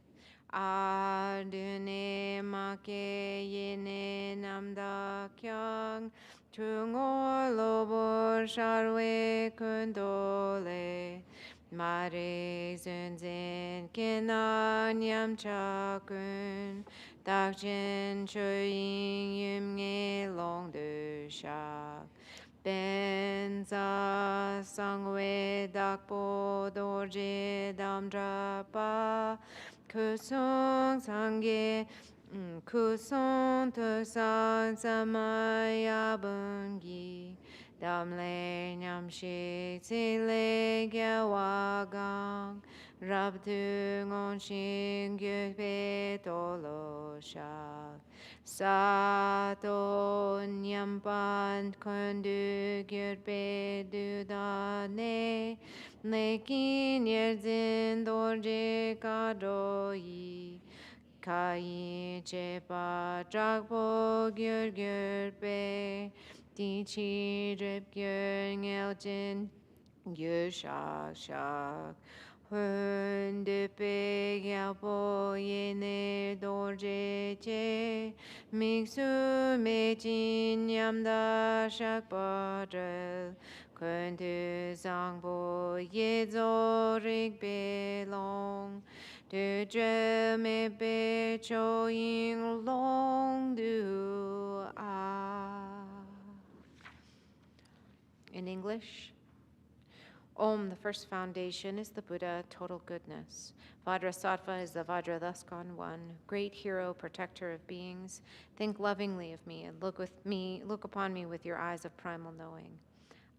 Adune Make Yene Namda Kyang Tungor Lobo Sharwe Kundole Mare Zunzin Kenan Yam Chakun Dakjin Choying Yumge Long Du Shak Benza Sangwe Dakpo Dorje Damdrapa Kusong Sangye Kusong Tusan Samaya Bungi Damle Nyamshik Sile Gyawagang Rabdu Ngonshin Gyukbe Tolo Shak Sato Nyampan Kundu Gyurbe Dudane Lekin Yerzin Dorje Kadoyi Kai Chepa Jakpo Gyur Gyurbe Dichi Drip Gyur Ngeljin Gyur Shak Shak Hun Dupe Gyalpo Yene Dorje Che Mixu Mechin Yamda Shak Padrel Kuntu Zangbo Yezo Rik Belong Du Dre Me Be Cho Ying Long Du Ah. In English, Om, the first foundation, is the Buddha, total goodness. Vajrasattva is the Vajra, thus gone one, great hero, protector of beings. Think lovingly of me and look upon me with your eyes of primal knowing.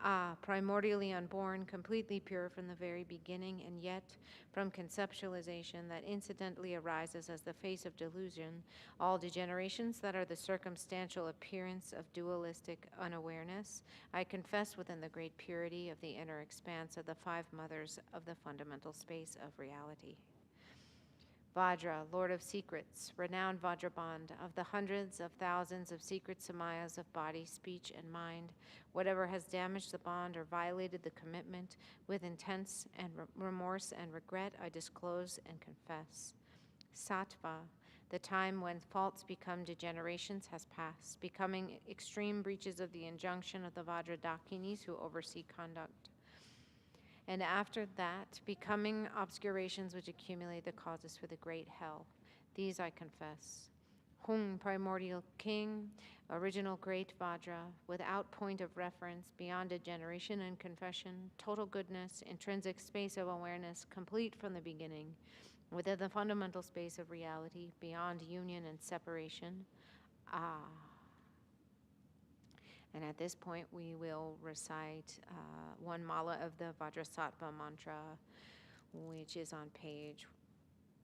Ah, primordially unborn, completely pure from the very beginning, and yet from conceptualization that incidentally arises as the face of delusion, all degenerations that are the circumstantial appearance of dualistic unawareness, I confess within the great purity of the inner expanse of the 5 mothers of the fundamental space of reality. Vajra, Lord of Secrets, renowned Vajraband, of the hundreds of thousands of secret samayas of body, speech, and mind, whatever has damaged the bond or violated the commitment, with intense and remorse and regret, I disclose and confess. Sattva, the time when faults become degenerations has passed, becoming extreme breaches of the injunction of the Vajradakinis who oversee conduct. And after that, becoming obscurations which accumulate the causes for the great hell. These I confess. Hung, primordial king, original great Vajra, without point of reference, beyond degeneration and confession, total goodness, intrinsic space of awareness, complete from the beginning, within the fundamental space of reality, beyond union and separation. Ah. And at this point, we will recite one mala of the Vajrasattva mantra, which is on page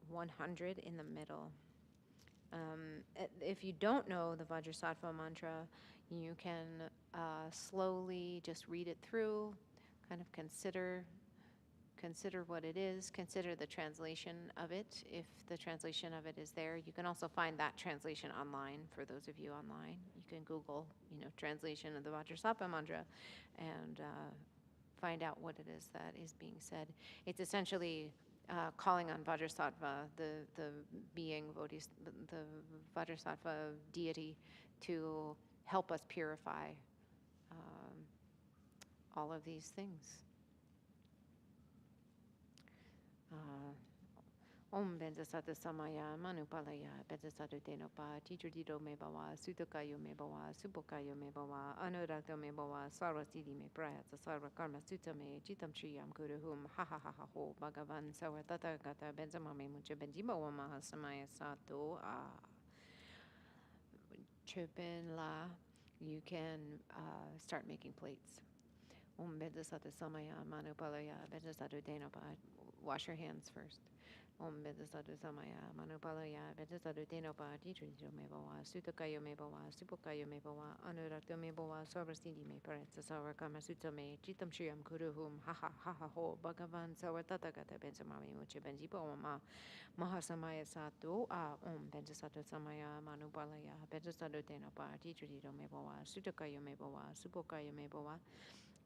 100 in the middle. If you don't know the Vajrasattva mantra, you can slowly just read it through, kind of consider what it is, consider the translation of it, if the translation of it is there. You can also find that translation online, for those of you online. You can Google, translation of the Vajrasattva mantra and find out what it is that is being said. It's essentially calling on Vajrasattva, the being, the Vajrasattva deity, to help us purify all of these things. Om Benzasata Samaya, Manupalaya, Benzasatu Denopa, Tijudito Mebawa, Sutakayo Mebawa, Supokayo Mebawa, Anurakto Mebawa, Sarvasidi Me Prayatsa Sarva Karma Sutame, Chitam Triyam Kuruhum, Ha Ha Ha Ha Ho, Bhagavan Savatata Gata, Benzamame Mucha Benjibawa Mahasamaya Sato, Chupin La, you can start making plates. Om Benzasata Samaya, Manupalaya, Benzasatu Denopa, wash your hands first. Om Benzasatu Samaya, Manupalaya, Benzasatu Denopa, Tijudito Mebawa, Sutakayo Mebawa, Supokayo Mebawa, Anurakto Mebawa, Sarvasidi Me Paretsa Savar Kama Sutame, Chitam Shriyam Kuruhum, Ha Ha Ha Ha Ho, Bhagavan Savatata Gata Benzamami Mucha Benjibo Ma Mahasamaya Sato, Om Benzasatu Samaya, Manupalaya, Benzasatu Denopa, Tijudito Mebawa, Sutakayo Mebawa, Supokayo Mebawa,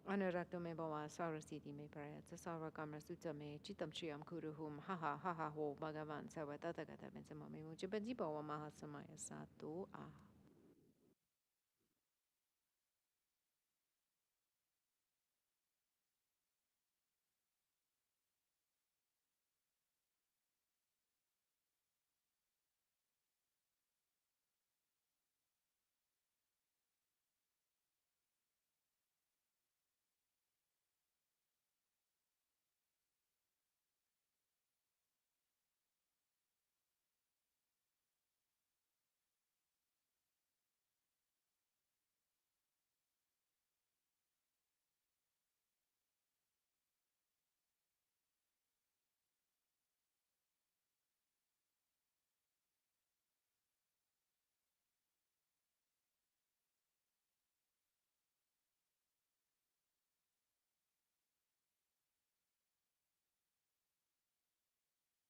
Anurakto me bawa sarasiti me prayatsa sarva kamra sutta me chitam shriyam kuruhum ha ha ha ha ho bhagavan sarva tathagata bensamami mucha benjibawa mahasamaya sato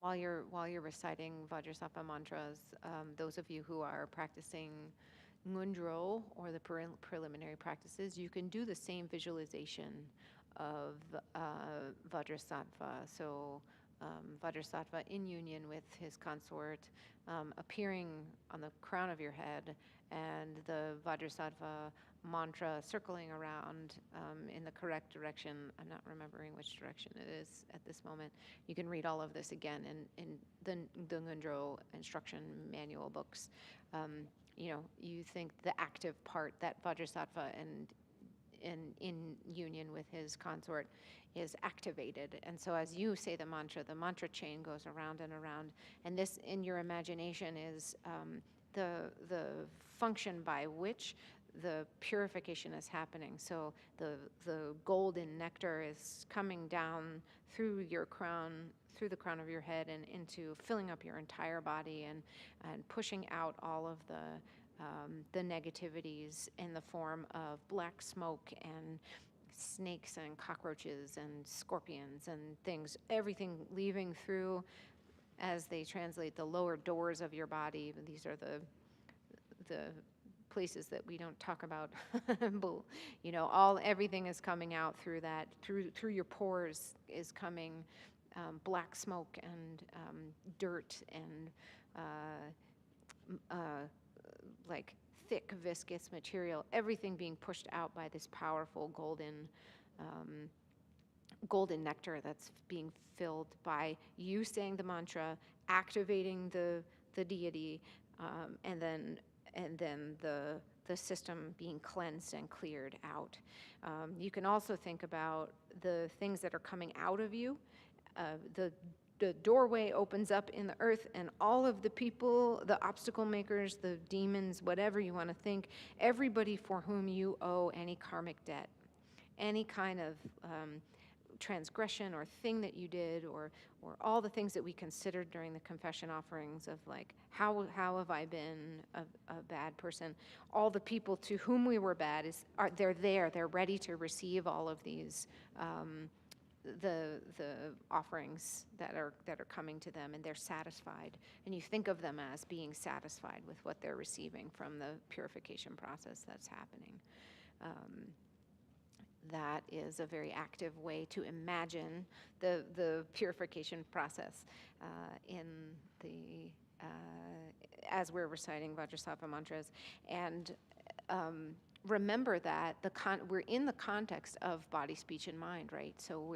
While you're reciting Vajrasattva mantras, those of you who are practicing Ngundro or the preliminary practices, you can do the same visualization of Vajrasattva. So Vajrasattva in union with his consort, appearing on the crown of your head, and the Vajrasattva mantra circling around in the correct direction. I'm not remembering which direction it is at this moment. You can read all of this again in the Ngundro instruction manual books. You think the active part, that Vajrasattva and in union with his consort is activated. And so as you say the mantra chain goes around and around. And this, in your imagination, is the function by which the purification is happening. So the golden nectar is coming down through your crown, through the crown of your head, and into filling up your entire body and pushing out all of the negativities in the form of black smoke and snakes and cockroaches and scorpions and things, everything leaving through as they translate the lower doors of your body. These are the places that we don't talk about. But, you know, everything is coming out through that, through your pores is coming black smoke and dirt and like thick viscous material, everything being pushed out by this powerful um, golden nectar that's being filled by you saying the mantra, activating the deity, and then the system being cleansed and cleared out. You can also think about the things that are coming out of you. The doorway opens up in the earth, and all of the people, the obstacle makers, the demons, whatever you want to think, everybody for whom you owe any karmic debt, any kind of transgression or thing that you did, or all the things that we considered during the confession offerings of like, how have I been a bad person? All the people to whom we were bad they're ready to receive all of these the offerings that are coming to them, and they're satisfied, and you think of them as being satisfied with what they're receiving from the purification process that's happening. That is a very active way to imagine the purification process in the as we're reciting Vajrasattva mantras. And remember that we're in the context of body, speech, and mind, right? So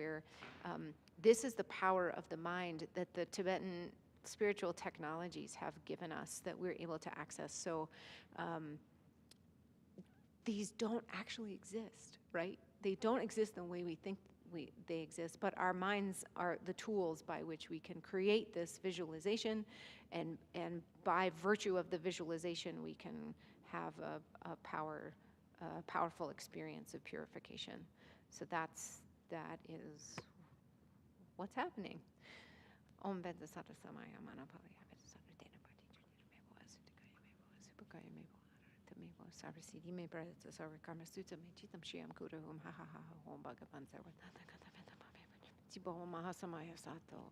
this is the power of the mind that the Tibetan spiritual technologies have given us that we're able to access. So these don't actually exist, right? They don't exist the way we think they exist, but our minds are the tools by which we can create this visualization, and by virtue of the visualization, we can have a powerful experience of purification. So that is what's happening. Om Vedda Sata Samaya Manapalaya Vedda Sata Dena Pati Mevo Asutikaya Mevo Asupakaya Mevo Mevo Sarvasidi Me Brother Sarva Karma Sutta Me Chitam Shiam Kuda Hum Ha Ha Ha Hom Bhagavan Sarva Tata Kata Veda Mame Tibo Mahasamaya Sato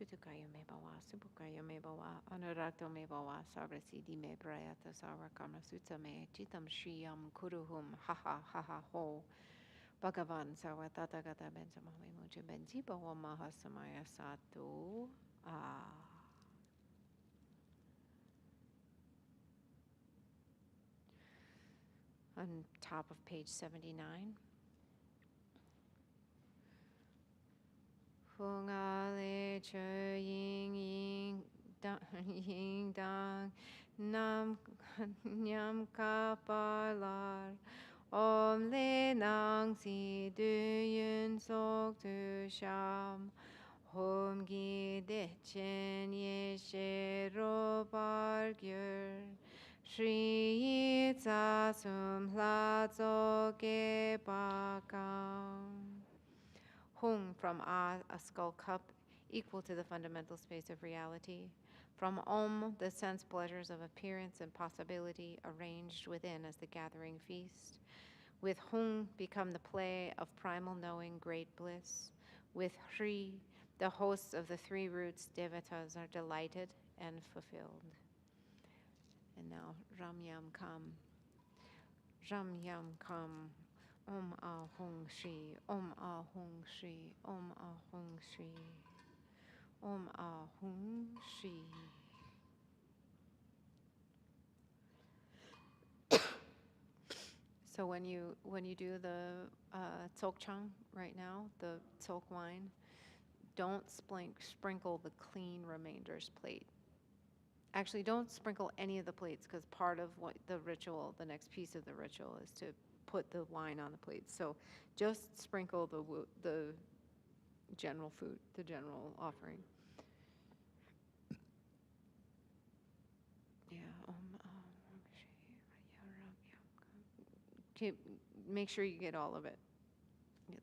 Sutukayo me bawa, subukayo me bawa, anuragto me bawa, savrasidi me prayata sarakama sutsa me, chitam shriyam kuruhum, haha, haha, ho. Bhagavan sarvatata gata bensamame mucha benzipa wa mahasamaya sato. On top of page 79. Hung ale che ying ying dang nam nyam kapalar om le nang si du yun sok tu sham hom gi de chen ye she ro bar gyur shri yi tsa sum hla zo ge ba kam. Hung from a skull cup, equal to the fundamental space of reality. From Om, the sense pleasures of appearance and possibility arranged within as the gathering feast. With Hung become the play of primal knowing, great bliss. With Hri, the hosts of the three roots, devatas, are delighted and fulfilled. And now Ramyam Kam. Ramyam Kam. Om Ahung Shri, Om Ahung Shri, Om Ahung Shri, Om Ahung Shri. So when you do the Tsok right now, the Tsok wine, don't sprinkle the clean remainders plate. Actually, don't sprinkle any of the plates because part of what the ritual, the next piece of the ritual, is to put the wine on the plate. So just sprinkle the general food, the general offering. Yeah. Make sure you get all of it.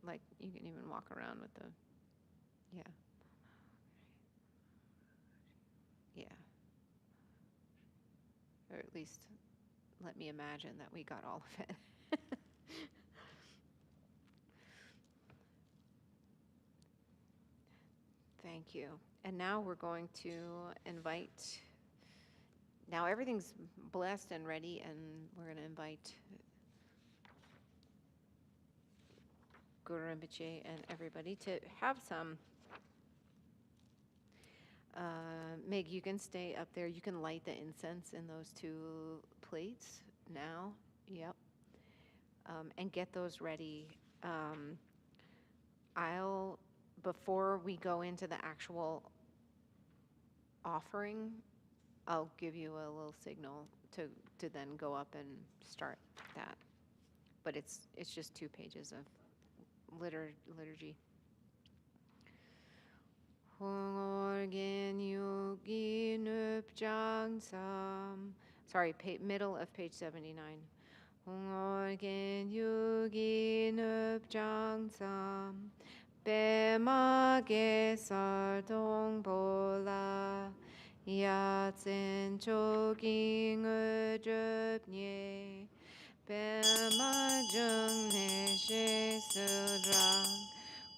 Like you can even walk around with the, yeah. Yeah. Or at least let me imagine that we got all of it. Thank you. And now we're going to invite, now everything's blessed and ready, and we're going to invite Guru Rinpoche and everybody to have some. Meg, you can stay up there. You can light the incense in those two plates now. Yep. And get those ready. Before we go into the actual offering, I'll give you a little signal to then go up and start that. But it's just 2 pages of liturgy. Sorry, middle of page 79. Bema sardong bola ya zhen choking nie bema jung ne she sudra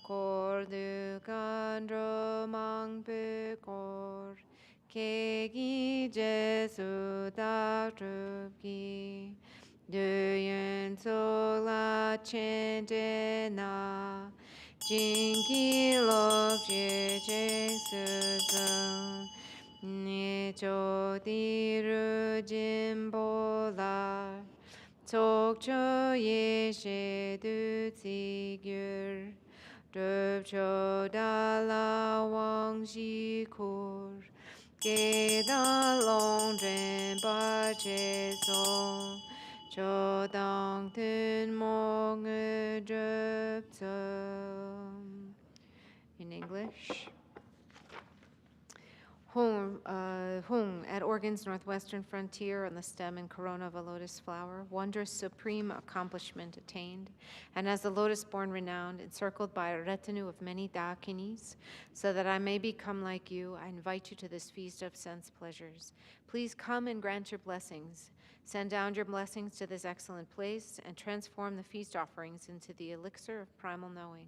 kor du kandro mang pe kor kegi jesu da trupki du yun so la chen de na Jinki love je su ni cho di ru jin bo la Tsok cho ye she du zi gyur Drup cho da la wang shi kur Ge da long dren ba che song cho dang tun mo ngu drup tsum. In English. Hung, at Oregon's northwestern frontier on the stem and corona of a lotus flower, wondrous supreme accomplishment attained, and as the lotus born renowned, encircled by a retinue of many dakinis, so that I may become like you, I invite you to this feast of sense pleasures. Please come and grant your blessings. Send down your blessings to this excellent place and transform the feast offerings into the elixir of primal knowing.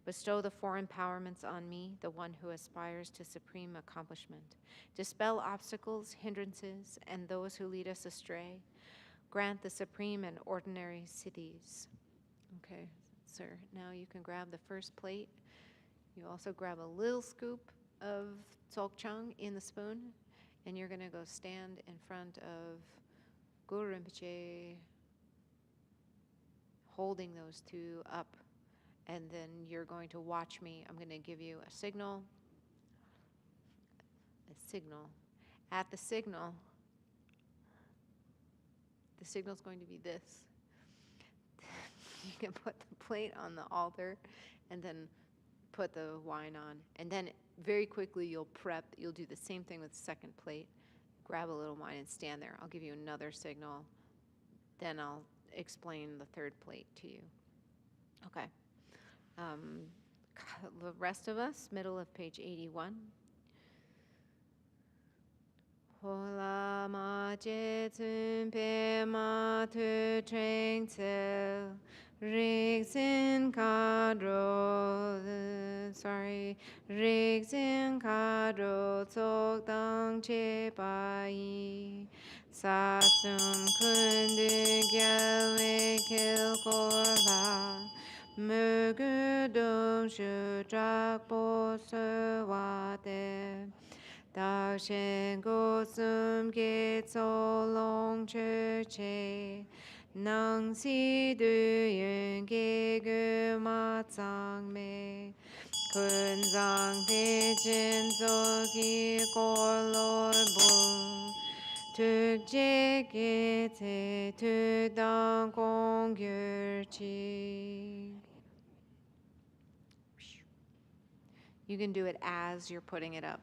Bestow the four empowerments on me, the one who aspires to supreme accomplishment. Dispel obstacles, hindrances, and those who lead us astray. Grant the supreme and ordinary siddhis. Okay, sir, now you can grab the first plate. You also grab a little scoop of Tsok in the spoon, and you're going to go stand in front of Guru Rinpoche, holding those two up, and then you're going to watch me. I'm going to give you a signal. At the signal's going to be this. You can put the plate on the altar and then put the wine on. And then very quickly you'll do the same thing with the second plate. Grab a little wine and stand there. I'll give you another signal. Then I'll explain the third plate to you. Okay. The rest of us, middle of page 81. Hola ma je tsun pe ma tu trang tse Rigzin kadro, Rigzin kadro Tsok dang che pai Sasum kundu gyalwe kil korla Mugu dong shu drak po se wa de Da shen go sum ge tso long che che Nang si du yun ge gu ma tsang me Kun zang te jin zo ki kor lo bu Tuk je ge te tu dang gong gyur chi. You can do it as you're putting it up.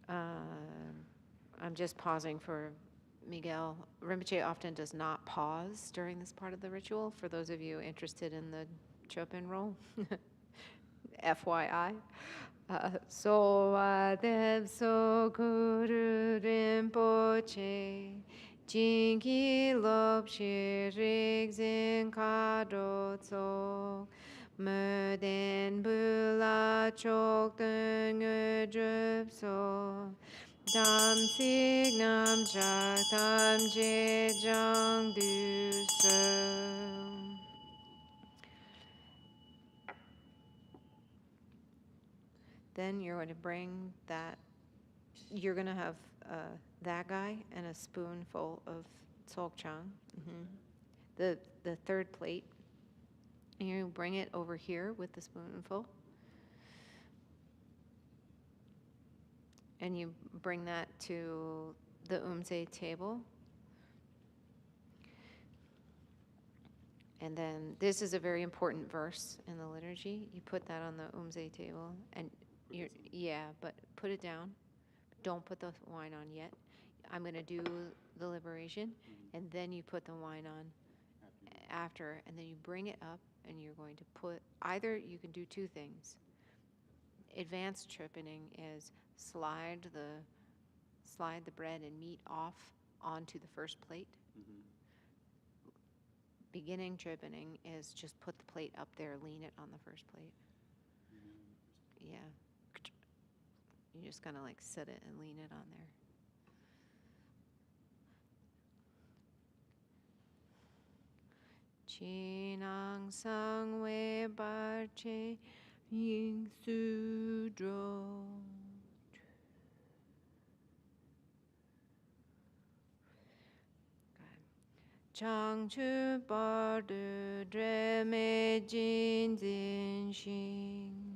I'm just pausing for Miguel. Rinpoche often does not pause during this part of the ritual. For those of you interested in the Chopin roll, FYI. So Dev So Guru Rinpoche Jinki Lop Shirik Zin Kado Tsok Mden Bula Chok Dung Drup So Dam Sig Nam Chak Tam Je Jang Du So. Then you're going to bring that, you're going to have that guy and a spoonful of Tsok Chang, the third plate. And you bring it over here with the spoonful. And you bring that to the Umse table. And then this is a very important verse in the liturgy. You put that on the Umse table, and but put it down. Don't put the wine on yet. I'm going to do the liberation, and then you put the wine on after, and then you bring it up, and you're going to put, either you can do two things. Advanced tripping is slide the bread and meat off onto the first plate. Beginning tripping is just put the plate up there, lean it on the first plate. Yeah. You just kind of like set it and lean it on there. Chinang sang we bar che ying su dro. Chang chu bar du dre me jin zin xing.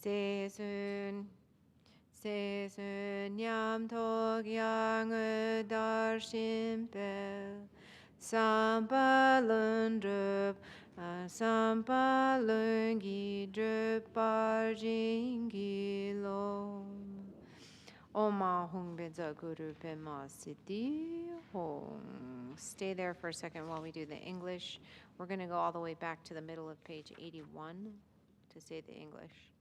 Se sun yam tok yang e dar shin pel. Sampa lun drup, sampa lun gi drup bar jing gi lo. Oma hong benza guru pema siddhi hong. Stay there for a second while we do the English. We're going to go all the way back to the middle of page 81 to say the English.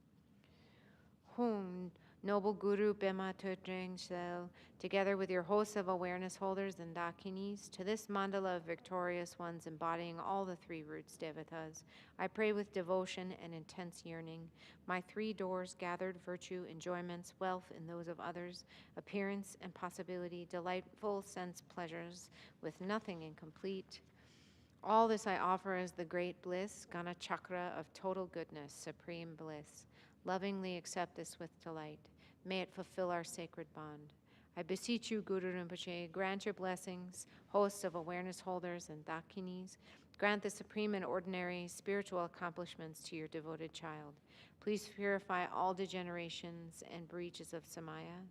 Hong Noble Guru Bema Tujang Sel, together with your hosts of awareness holders and dakinis, to this mandala of victorious ones embodying all the three roots devatas, I pray with devotion and intense yearning. My three doors gathered virtue, enjoyments, wealth in those of others, appearance and possibility, delightful sense pleasures, with nothing incomplete. All this I offer as the great bliss, Gana Chakra of total goodness, supreme bliss. Lovingly accept this with delight. May it fulfill our sacred bond. I beseech you, Guru Rinpoche, grant your blessings, hosts of awareness holders and dakinis. Grant the supreme and ordinary spiritual accomplishments to your devoted child. Please purify all degenerations and breaches of Samaya.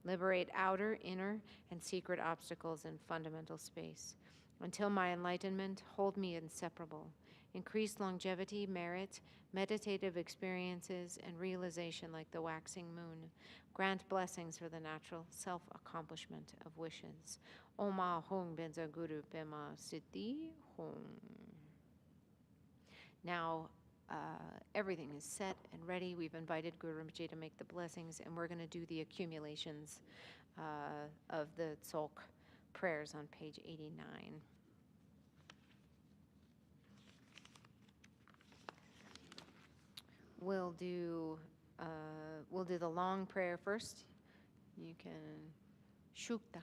Liberate outer, inner, and secret obstacles in fundamental space. Until my enlightenment, hold me inseparable. Increase longevity, merit, meditative experiences, and realization like the waxing moon. Grant blessings for the natural self-accomplishment of wishes. Oma Hong Benza Guru Pema Siddhi Hong. Now, everything is set and ready. We've invited Guru Rinpoche to make the blessings, and we're going to do the accumulations of the Tsok prayers on page 89. We'll do the long prayer first. You can shukta.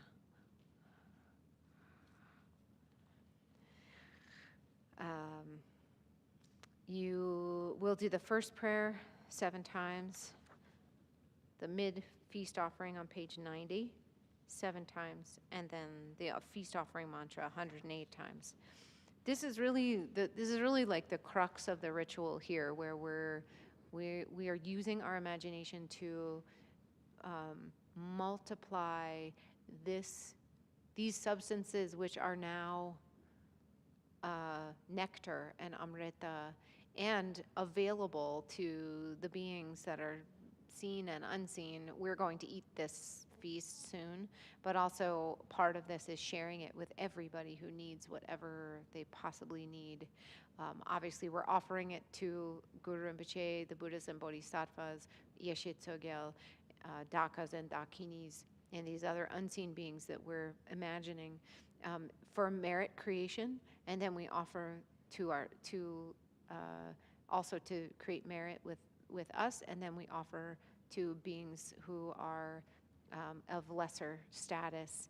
You will do the first prayer 7 times. The mid feast offering on page 90. 7 times, and then the feast offering mantra 108 times. This is really like the crux of the ritual here, where we are using our imagination to multiply these substances, which are now nectar and amrita, and available to the beings that are seen and unseen. We're going to eat this feast soon, but also part of this is sharing it with everybody who needs whatever they possibly need. Obviously, we're offering it to Guru Rinpoche, the Buddhas and Bodhisattvas, Yeshe Tsogel, Dakas and Dakinis, and these other unseen beings that we're imagining for merit creation, and then we offer also to create merit with us, and then we offer to beings who are of lesser status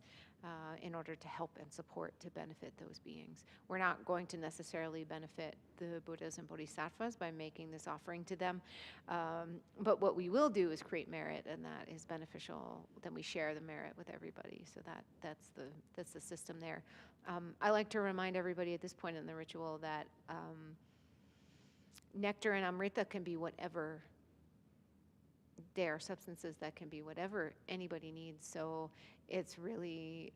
in order to help and support to benefit those beings. We're not going to necessarily benefit the Buddhas and Bodhisattvas by making this offering to them, but what we will do is create merit, and that is beneficial. Then we share the merit with everybody, so that's the system there. I like to remind everybody at this point in the ritual that nectar and amrita can be whatever. They are substances that can be whatever anybody needs. So it's really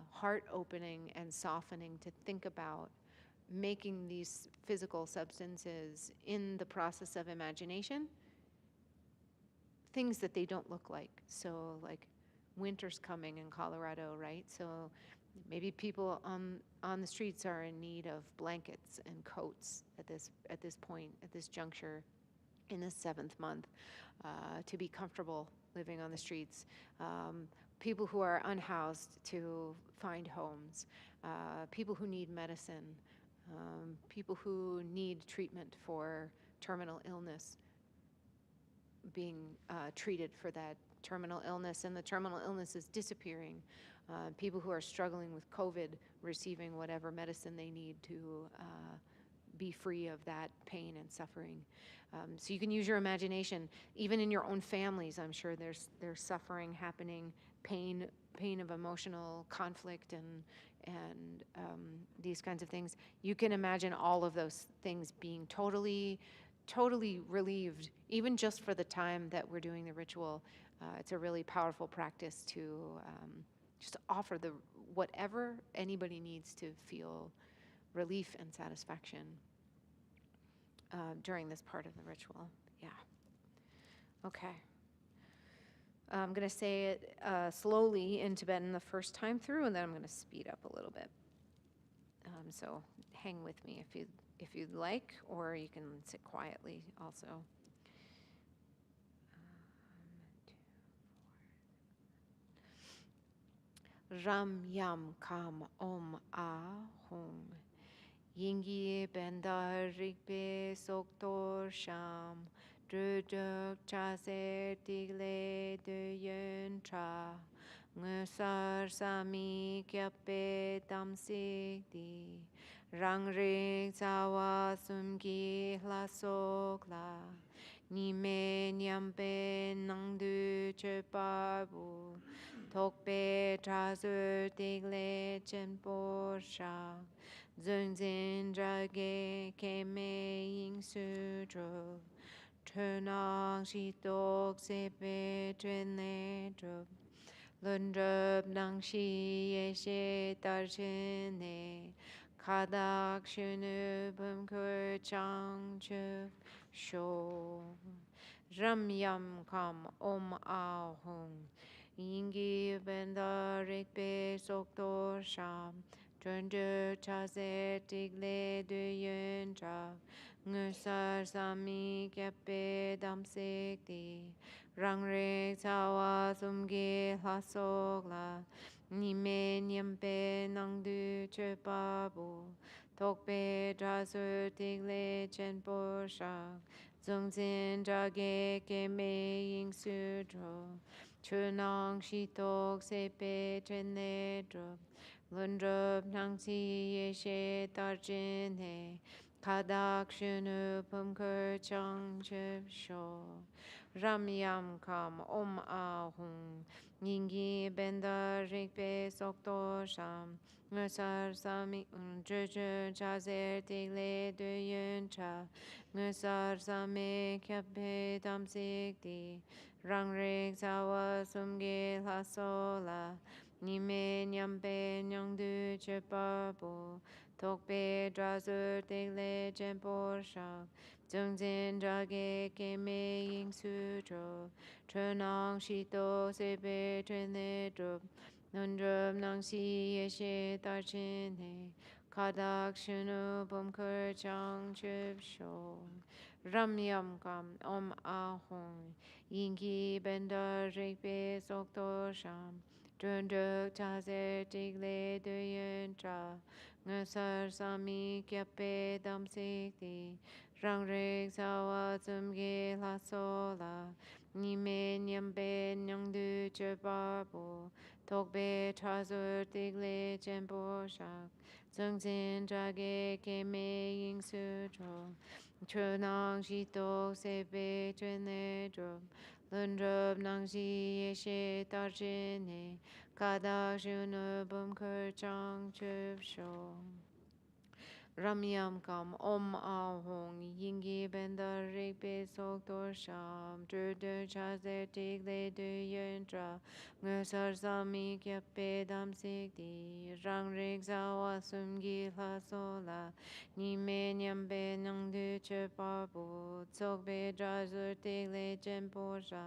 heart-opening and softening to think about making these physical substances in the process of imagination things that they don't look like. So like winter's coming in Colorado, right? So maybe people on the streets are in need of blankets and coats at this point, at this juncture in the 7th month, to be comfortable living on the streets. People who are unhoused to find homes. People who need medicine. People who need treatment for terminal illness, being treated for that terminal illness, and the terminal illness is disappearing. People who are struggling with COVID, receiving whatever medicine they need to be free of that pain and suffering. So you can use your imagination, even in your own families. I'm sure there's suffering happening, pain of emotional conflict, and these kinds of things. You can imagine all of those things being totally relieved, even just for the time that we're doing the ritual. It's a really powerful practice to just offer whatever anybody needs to feel relief and satisfaction during this part of the ritual. Yeah. Okay. I'm going to say it slowly in Tibetan the first time through, and then I'm going to speed up a little bit. So hang with me if you'd like, or you can sit quietly also. Ram Yam Kam Om Ah Hum. Yingi Benda Rigbe Soktor Sham. Druduk Chaser Tigle De Yön Tra. Ngusar Sami Kyape Tamsik Di. Rang Rig Zawa Sumgi La Sokla. Ni me nyampe nangdu chepabu. Tokpe trazer tigle chenpo sha. Zunzin drage keme ying sudro. Turnang shitok sepe trene drub. Lundrub nang shi yeshe tarjene. Kadak shunu bumkur chang chup sho. Ram yam kam om a hung. Yingi benda rikpe soktor sham. Trundu chaze tigle du yun tra. Ngusar sami kepe damsik di. Rang rik tawa sumgi hasok la. Nime nyampe nangdu chepabu. Tokpe drasur tigle chenpo shak. Zungzin drage keme ying sudro. Chunang shitok sepe trene drop. Lundrup nangsi yeshe tarjin he. Kadak shunu pumkur chang chip sho. Ram yam kam om a hung. Yingi benda rikpe sokto sham. Ngusar sami juju chazer tigle du yun cha. Ngusar sami kyape tamsik di. Rang rik zawa sumgi la sola. Nime nyampe nyangdu chepabu. Tokpe drasur tigle chenpo shak. Zungzin drage keme ying sutro. Chunang shito sepe trene drup. Nundrup nangsi yeshe tarchin he. Kadak shunu bumkur chang chup sho. Ram yam kam om a hong. Yingi benda rikpe sokto sham. Drunduk chazer tigle du yun tra. Ngusar sami kyape damsik di. Rang rik sawa tsumgi la sola. Nime nyampe nyangdu chepabu. Tokpe trasur tigle chenpo shak. Zungzin drage keme ying sutro. Chunang shitok sepe trene drup. Lundrup nangsi yeshe tarjine. Kadak shunu bumkur chang chup sho. Ramyam kam om a hong. Yingi benda rikpe soktor sham. Drudu chazer tigle du yun tra. Ngusar sami kyape damsik di. Rang rik zawa sumgi la sola. Nime nyambe nangdu chepabu. Tsok drazur tigle chenpo sha.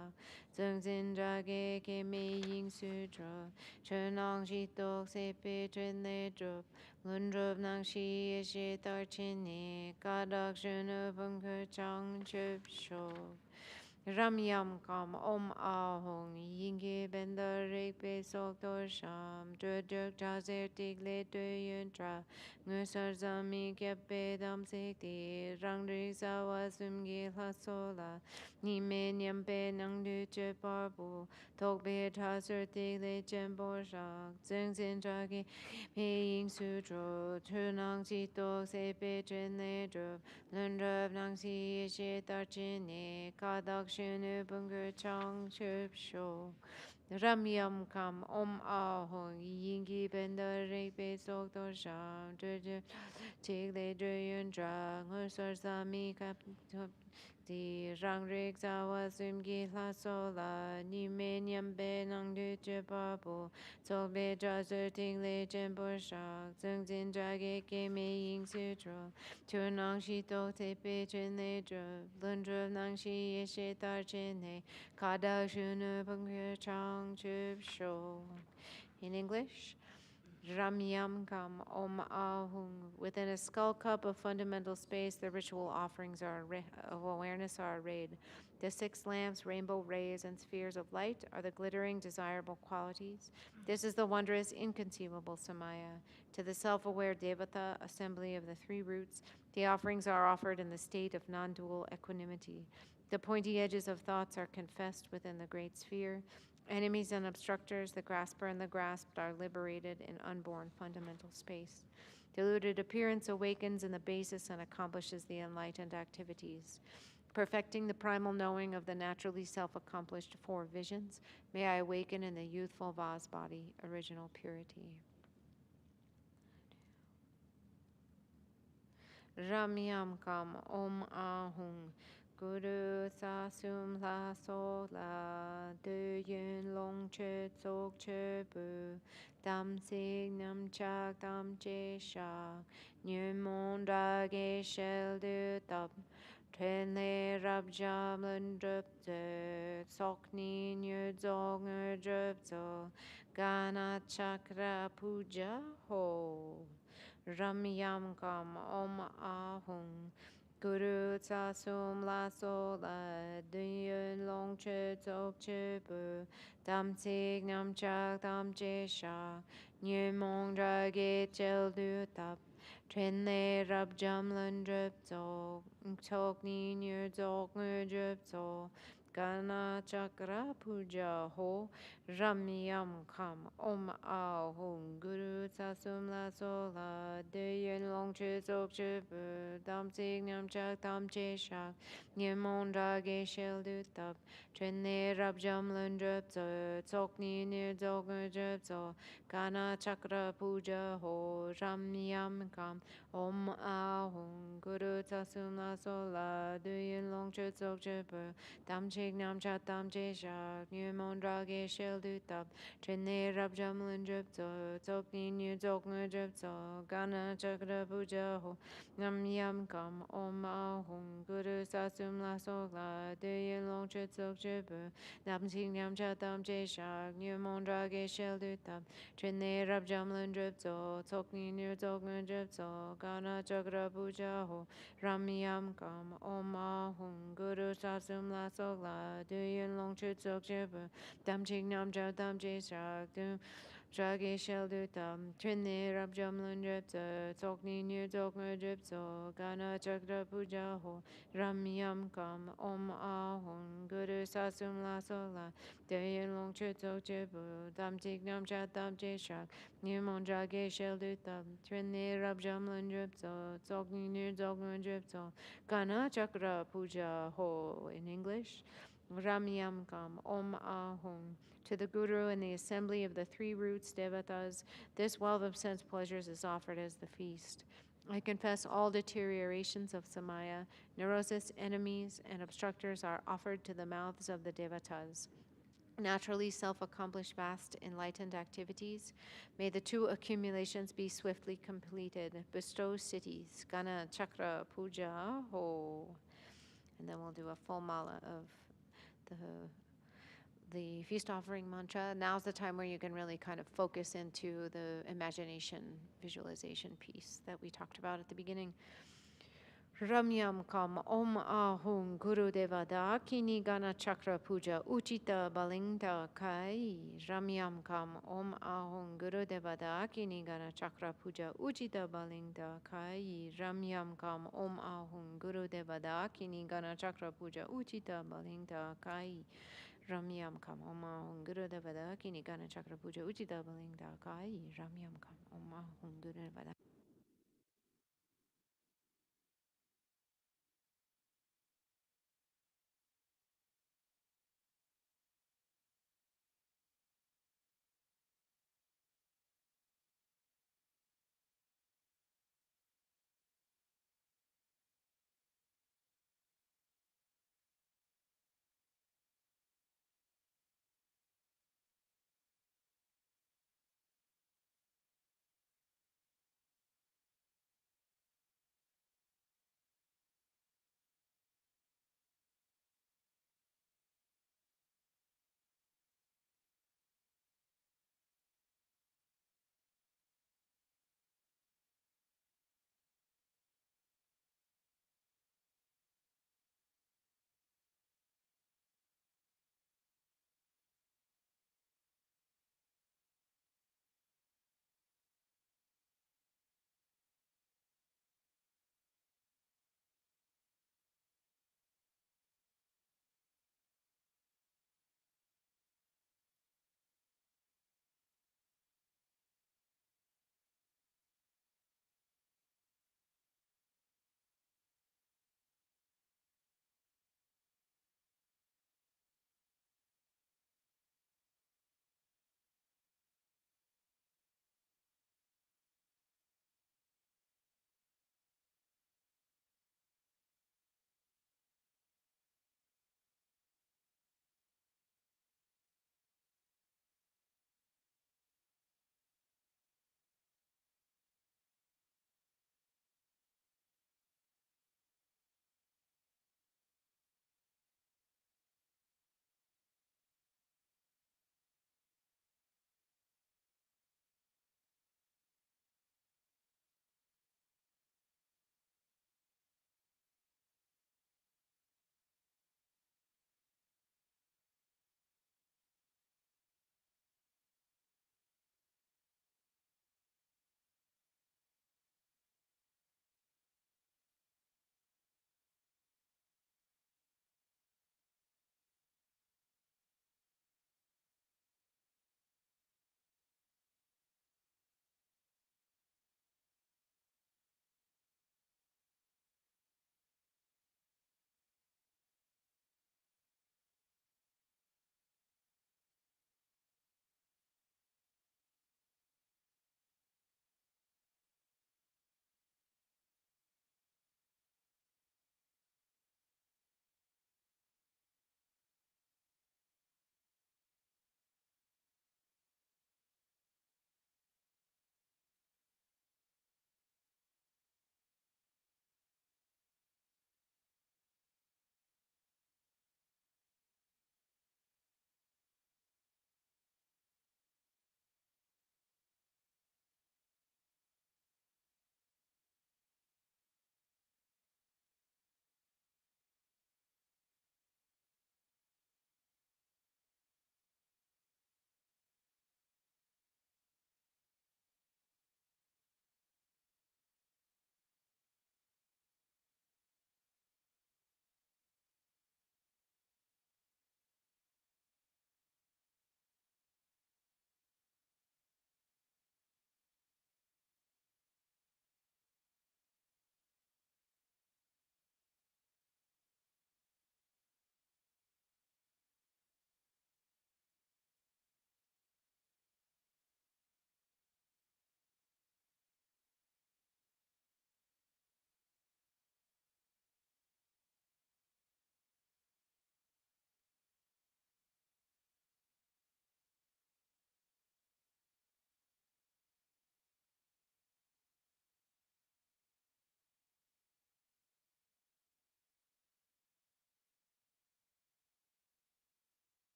Zungzin drage keme ying sudra. Chunang shitok sepe trene drup. Lundrup nangshi yeshe tarchini. Kadak shunu bumkur chang chup sho. Ram yam kam om a hong. Yingi benda rikpe soktor sham. Druduk chazer tigle du yun tra. Ngusar zami kyepe damsik di. Rang rik sawa sumgi la sola. Nime nyampe nangdu chepabu. Tokpe trasur tigle chenpo shak. Zungzin dragi pe ying sudro. Chunang chitok sepe trene drup. Lundrup nangsi yeshe tarchini. Kadak shunu bungur chang chup sho. Ram yam kam om a hong. Yingi benda rikpe soktor sham. Drudu tigle du yun dra. Ngusar sami kap di. Rang rik zawa sumgi la sola. Nime nyambe nangdu chepabu. Tsok drasur tigle chenpo shak. Zungzin drage keme ying sutro. Chunang shitok tepe trene drup. Lundrup nangshi yeshe tarchene. Kadak shunu bumkur chang chup sho. In English, Ramyam kam om ahung. Within a skull cup of fundamental space, the ritual offerings of awareness are arrayed. The 6 lamps, rainbow rays, and spheres of light are the glittering, desirable qualities. This is the wondrous, inconceivable Samaya. To the self aware Devata, assembly of the 3 roots, the offerings are offered in the state of non dual equanimity. The pointy edges of thoughts are confessed within the great sphere. Enemies and obstructors, the grasper and the grasped, are liberated in unborn fundamental space. Diluted appearance awakens in the basis and accomplishes the enlightened activities. Perfecting the primal knowing of the naturally self-accomplished 4 visions, may I awaken in the youthful vase body, original purity. Ramyam kam om ahung guru sa sum la so la de yin long che tsok che bu dam sig nam chak dam che sha nyu mon da ge shel de tab Tren le rab jam lun drup ze sok ni nyu zog ngu drup zo gana chakra puja ho Ramyam kam om ahung Guru sa sum la so la duyun long che tsok che bu Dam sig nam chak dam che sha Nyu mong dra ge chel du tap Tren le rab jam lun drup zo Tok ni nyu zog ngu drup zo Gana chakra puja ho Ramyam kam om ahung Guru sa sum la so la de yen long che zok che bu dam sig nam chak dam che shak Nyen mon da ge shel du tap Tren ne rab jam lun drup zo Tsok ni nyu zog ngu drup zo Gana chakra puja ho Ramyam kam om ahung Guru sa sum la so la de yen long che zok che bu dam sig nam chak dam che shak Nyen mon da ge shel du tap Tren ne rab jam lun drup zo Tsok ni nyu zog ngu drup zo Gana chakra puja ho Nam yam kam om ahung Guru sa sum la so la de yin long che tsok che bu Dam sing nam cha tam che shak Nyu mon dra ge shel du tap Tren ne rab jam lun drup zo Tsok ni nyu zog ngu drup zo Gana chakra puja ho Ram yam kam om ahung Guru sa sum la so la de yin long che tsok che bu Dam sing nam cha tam che shak Drage shel du tam, trin ne rab jam lun drip zo, tok ni nyu tok ngu drip zo, gana chakra puja ho, ram yam kam, om ahung, guru sa sum la so la, de yin long che tok che bu, tam tik nam cha tam che shak, nyu mon drage shel du tam, trin ne rab jam lun drip zo, tok ni nyu tok ngu drip zo, gana chakra puja ho, in English, ram yam kam, om ahung. To the Guru and the assembly of the 3 roots, devatas, this wealth of sense pleasures is offered as the feast. I confess all deteriorations of Samaya, neurosis, enemies, and obstructors are offered to the mouths of the devatas. Naturally self-accomplished, vast, enlightened activities, may the 2 accumulations be swiftly completed. Bestow cities, Gana Chakra Puja Ho. And then we'll do a full mala of the feast offering mantra. Now's the time where you can really kind of focus into the imagination visualization piece that we talked about at the beginning. Ramyam kam om ahung guru devada kini gana chakra puja uchita balingta kai. Ramyam kam om ahung guru devada kini gana chakra puja uchita balingta kai. Ramyam kam om ahung guru devada kini gana chakra puja uchita balingta kai. Ramyam kam om ahung guru devada kini gana chakra puja uchita balingta kai. Ramyam kam om ahung guru devada.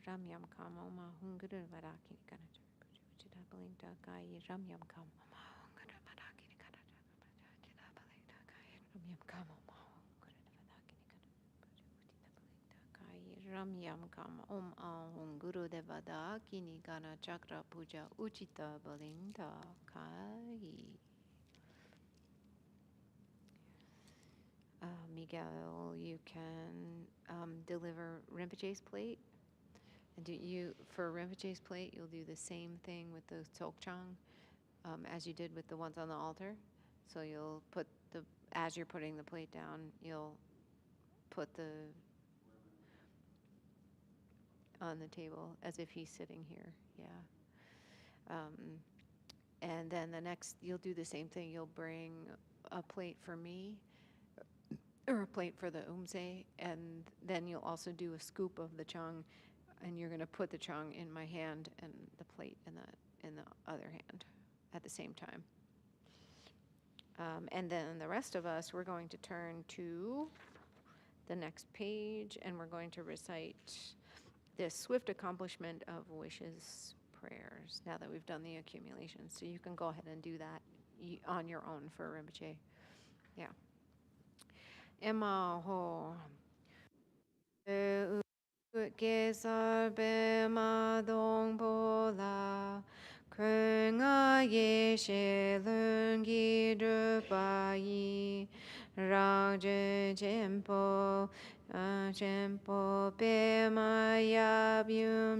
ram yam kam oma hunguru varaki kana chita balinda kai ram yam kam oma hunguru varaki kana chita balinda kai ram yam kam oma Ram yam kam om ahum guru devada kini gana chakra puja uchita balinda kai. Miguel, you can deliver Rinpoche's plate. And for Rinpoche's plate, you'll do the same thing with the Tsok as you did with the ones on the altar. So you'll as you're putting the plate down, you'll put on the table as if he's sitting here. Yeah. And then you'll do the same thing. You'll bring a plate for me or a plate for the umse, and then you'll also do a scoop of the chung, and you're going to put the chung in my hand and the plate in the other hand at the same time. And then the rest of us, we're going to turn to the next page, and we're going to recite this swift accomplishment of wishes prayers now that we've done the accumulation. So you can go ahead and do that on your own for Rinpoche. Yeah. Emma ho. Gesar bema dong po la. Kunga ye she lungi drupa yi. Rang jen po. Jen po bema yab yum.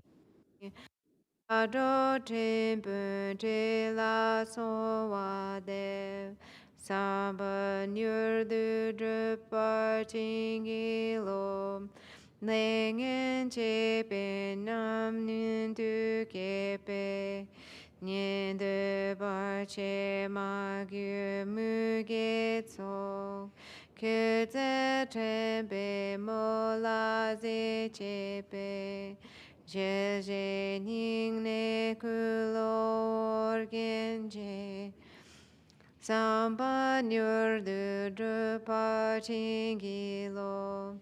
Ado tempe te la so wa de. Samba nyur du drupa tingi lo. Lengen che pe nam nun tu ke pe. Nyen de bar che ma gyu mu ge tso. Que te tempe mo la ze che pe. Je ning ne kulo orgen. Samba nyur du drupa tingi lo.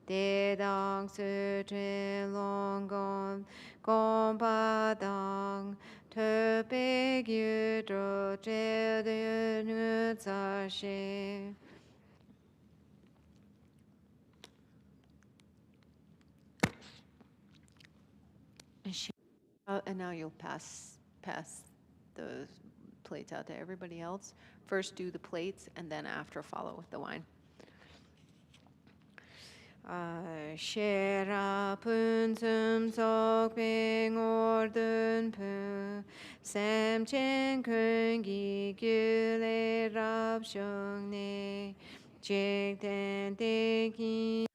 De dang su tre long gong pa dang. Te pe gyu dro tre de nu tsa she. And now you'll pass the plates out to everybody else. First do the plates, and then after follow with the wine. Shera pun sum sok ping orden pu. Sam chen kun gi gyule rab shung ne. Jig ten te kin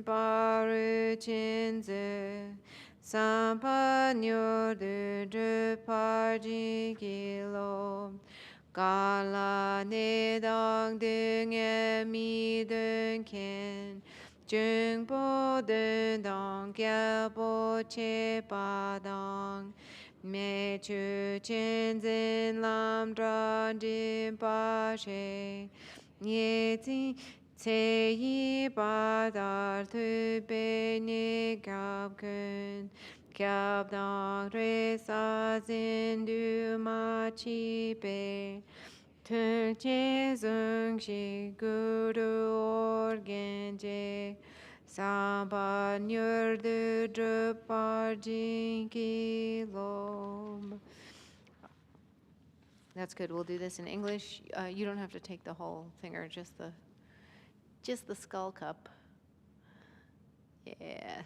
baru chin ze. Sampa nyor du du parji gilo. Gala ne dang dung e mi dung ken. Jung po dung dang kya po che pa dang. Me chu chen zin lam dra din pa she. Ye ti te yi pa dar tu be ni gab kun. Kyab dang re sa zin du ma chi pe. Tuk che zung shi guru organ je. Samba nyur du drupar jinki lom. That's good. We'll do this in English. You don't have to take the whole finger, just the skull cup. Yeah,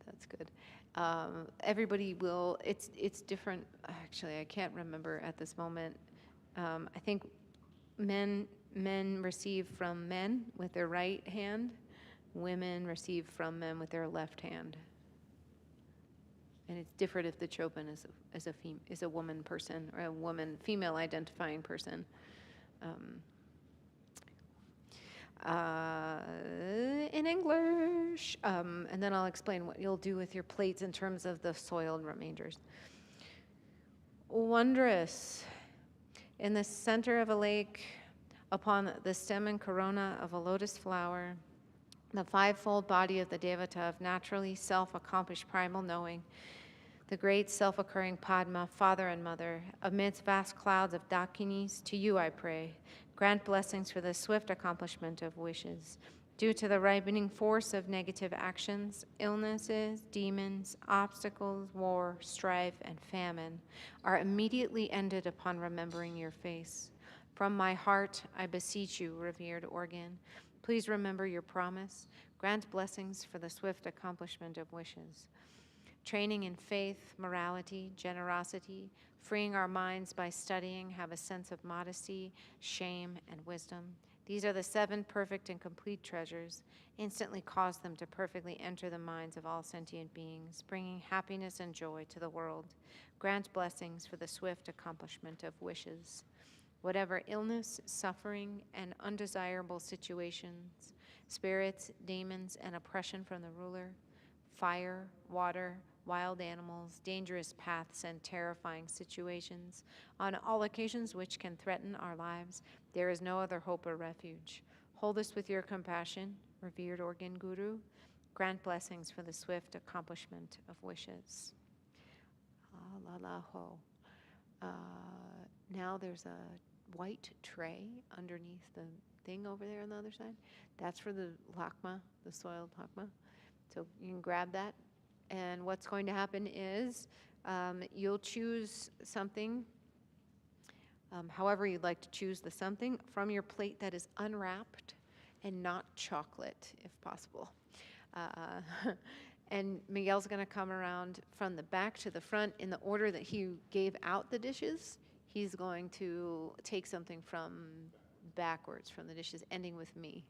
that's good. Everybody will. It's different. Actually, I can't remember at this moment. I think men receive from men with their right hand. Women receive from men with their left hand. And it's different if the Chopin is a woman person or a female identifying person. In English, and then I'll explain what you'll do with your plates in terms of the soiled remainders. Wondrous, in the center of a lake, upon the stem and corona of a lotus flower, the fivefold body of the Devata of naturally self-accomplished primal knowing, the great self-occurring Padma, Father and Mother, amidst vast clouds of Dakinis, to you I pray. Grant blessings for the swift accomplishment of wishes. Due to the ripening force of negative actions, illnesses, demons, obstacles, war, strife, and famine are immediately ended upon remembering your face. From my heart, I beseech you, revered organ, please remember your promise. Grant blessings for the swift accomplishment of wishes. Training in faith, morality, generosity, freeing our minds by studying, have a sense of modesty, shame, and wisdom. These are the 7 perfect and complete treasures. Instantly cause them to perfectly enter the minds of all sentient beings, bringing happiness and joy to the world. Grant blessings for the swift accomplishment of wishes. Whatever illness, suffering, and undesirable situations, spirits, demons, and oppression from the ruler, fire, water, wild animals, dangerous paths, and terrifying situations, on all occasions which can threaten our lives, there is no other hope or refuge. Hold us with your compassion, revered organ guru. Grant blessings for the swift accomplishment of wishes. Ah, la la ho. Now there's a white tray underneath the thing over there on the other side. That's for the lakma, the soiled lakma. So you can grab that. And what's going to happen is you'll choose something, however you'd like to choose the something, from your plate that is unwrapped and not chocolate, if possible. And Miguel's going to come around from the back to the front in the order that he gave out the dishes. He's going to take something from backwards from the dishes, ending with me.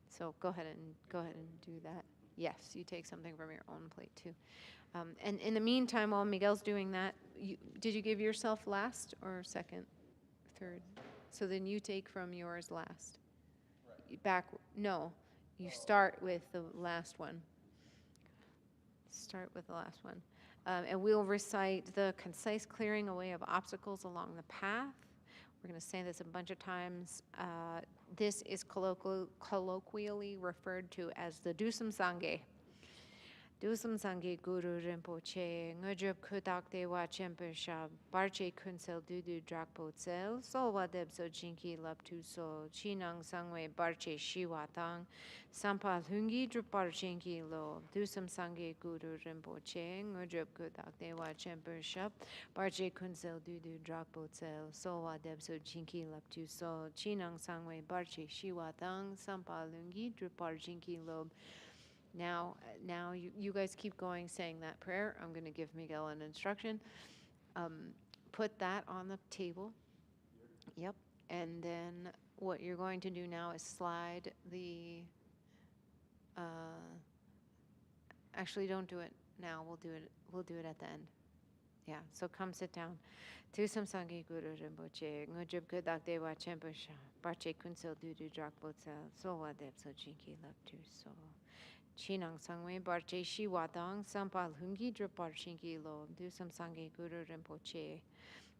So go ahead and do that. Yes, you take something from your own plate too. And in the meantime, while Miguel's doing that, did you give yourself last or second, third? So then you take from yours last. Right. No, you start with the last one. Start with the last one. And we'll recite the concise clearing away of obstacles along the path. We're going to say this a bunch of times. This is colloquially referred to as the Dusam Sangye. Dusam Sangye Guru Rinpoche, Ngajub Kudak Dewa Chemper Shab, Barche Kunsel Dudu Drakpo Tsel, Solwa Debso Jinki Laptu So, Chinang Sangwe Barche Shiwa Tang, Sampal Hungi Drupar Jinki Lo, Dusam Sangye Guru Rinpoche, Ngajub Kudak Dewa Chemper Shab, Barche Kunsel Dudu Drakpo Tsel, Solwa Debso Jinki Laptu So, Chinang Sangwe Barche Shiwa Tang, Sampal Hungi Drupar Jinki Lo. Now you guys keep going saying that prayer. I'm going to give Miguel an instruction. Put that on the table. Yep. And then what you're going to do now is slide the, actually don't do it now. We'll do it at the end. Yeah, so come sit down. Tusam Sangye Guru Rinpoche, Ngujub Kudak Dewa Chempusha, Barche Kunsel Dudu Drakbotsel, Sowa Deb So Jinki Laptu So. Chinang Sangwe Barche Shi Wadang Sampal Hungi Drupar Shinki Lo Dusam Sangye Guru Rinpoche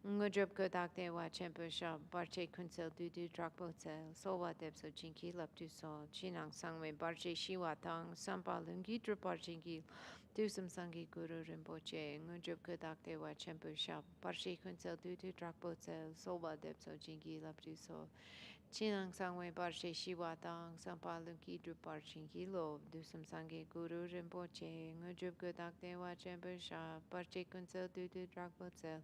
Ngudrup Kodak Dewa Chempusha Barche Kunsel Dudu Drakbotsel Sowa Deb So Jinki Laptu So Chinang Sangwe Barche Shi Wadang Sampal Hungi Drupar Shinki Dusam Sangye Guru Rinpoche Ngudrup Kodak Dewa Chempusha Barche Kunsel Dudu Drakbotsel Sowa Deb So Jinki Laptu So Chinang Sangwe Barche Shiwa Tang Sampa Lunki Drupar Chinki Lo Dusam Sangye Guru Rinpoche Ngudrup Godak Dewa Chemper Sha Barche Kunsel Dudu Drakbotsel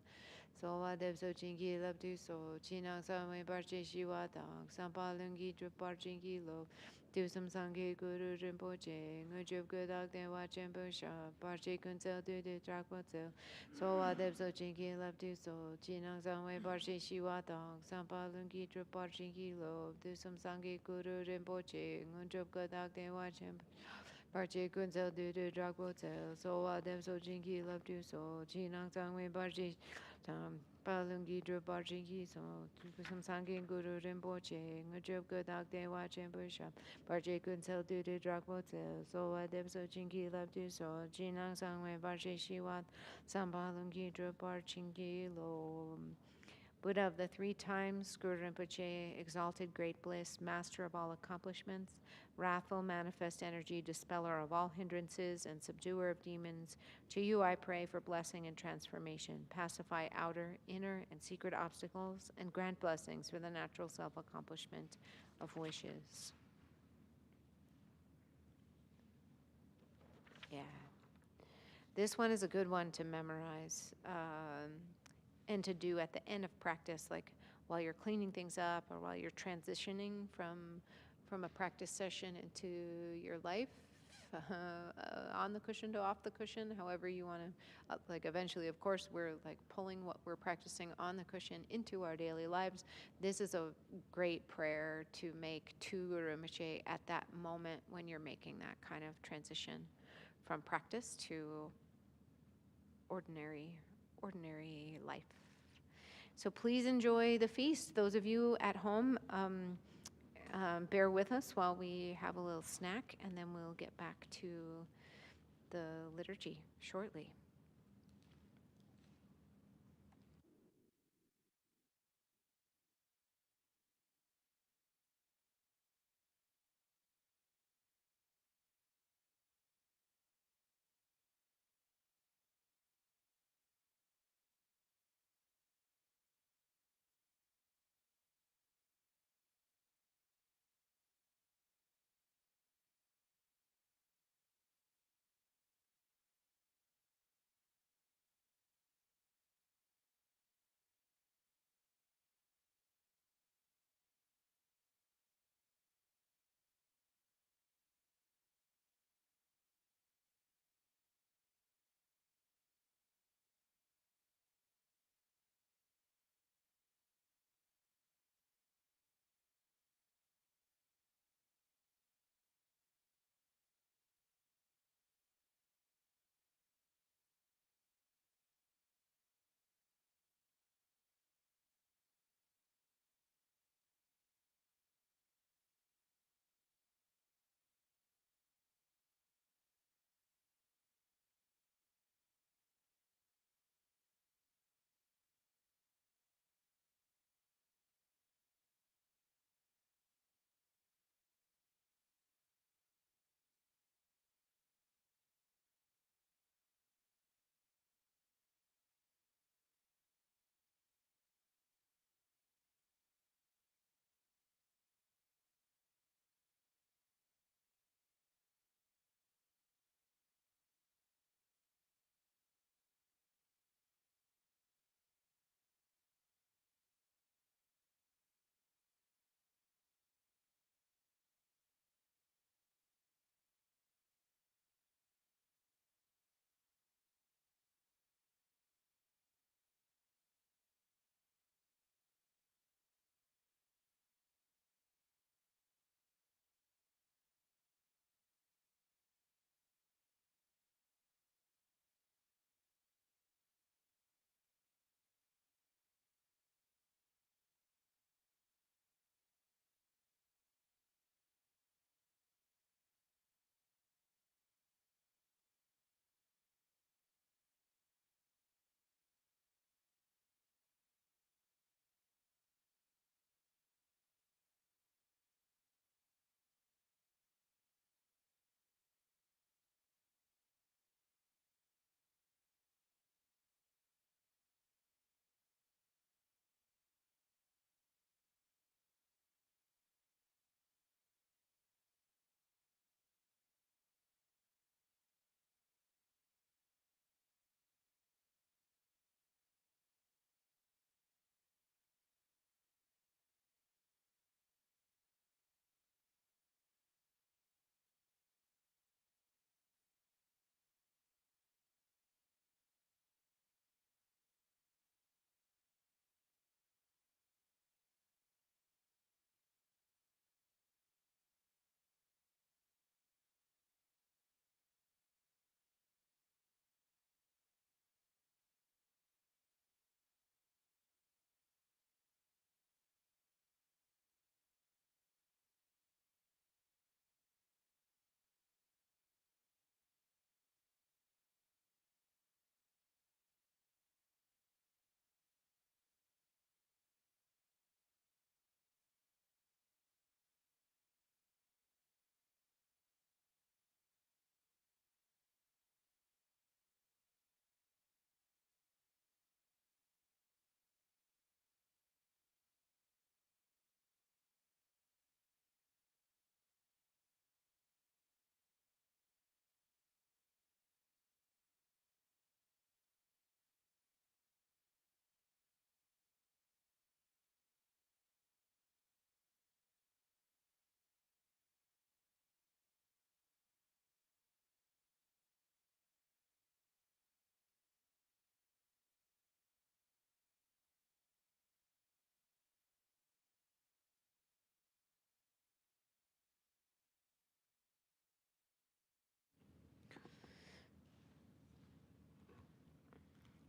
Sowa Deb So Chinki Labdu So Chinang Sangwe Barche Shiwa Tang Sampa Lunki Drupar Chinki Lo Dusam Sangye Guru Rinpoche Ngudrup Godak Dewa Chemper Sha Barche Kunsel Dudu Drakbotsel Sowa Deb So Chinki Labdu So Chinang Sangwe Barche Shiwa Tang Sampa Lunki Drupar Chinki Lo Dusam Sangye Guru Rinpoche Ngudrup Godak Dewa Chemper Barche Kunsel Dudu Drakbotsel Sowa Deb So Chinki Labdu So Chinang Sangwe Barche Palungi Drupar Chinki So Dusam Sangye Guru Rinpoche Ngudrup Godak Dewa Chemper Shap Barche Kunsel Dudu Drakbotsel Sowa Deb So Chinki Labdu So Chinang Sangwe Barche Shiwa Sampa Lungi Drupar Chinki Lo Buddha of the three times, Guru Rinpoche, exalted great bliss, master of all accomplishments, wrathful manifest energy, dispeller of all hindrances and subduer of demons, to you I pray for blessing and transformation. Pacify outer, inner, and secret obstacles, and grant blessings for the natural self-accomplishment of wishes. Yeah. This one is a good one to memorize and to do at the end of practice, like while you're cleaning things up or while you're transitioning from a practice session into your life, on the cushion to off the cushion, however you want to, like eventually, of course, we're like pulling what we're practicing on the cushion into our daily lives. This is a great prayer to make to Guru Rinpoche at that moment when you're making that kind of transition from practice to ordinary life. So please enjoy the feast. Those of you at home, bear with us while we have a little snack, and then we'll get back to the liturgy shortly.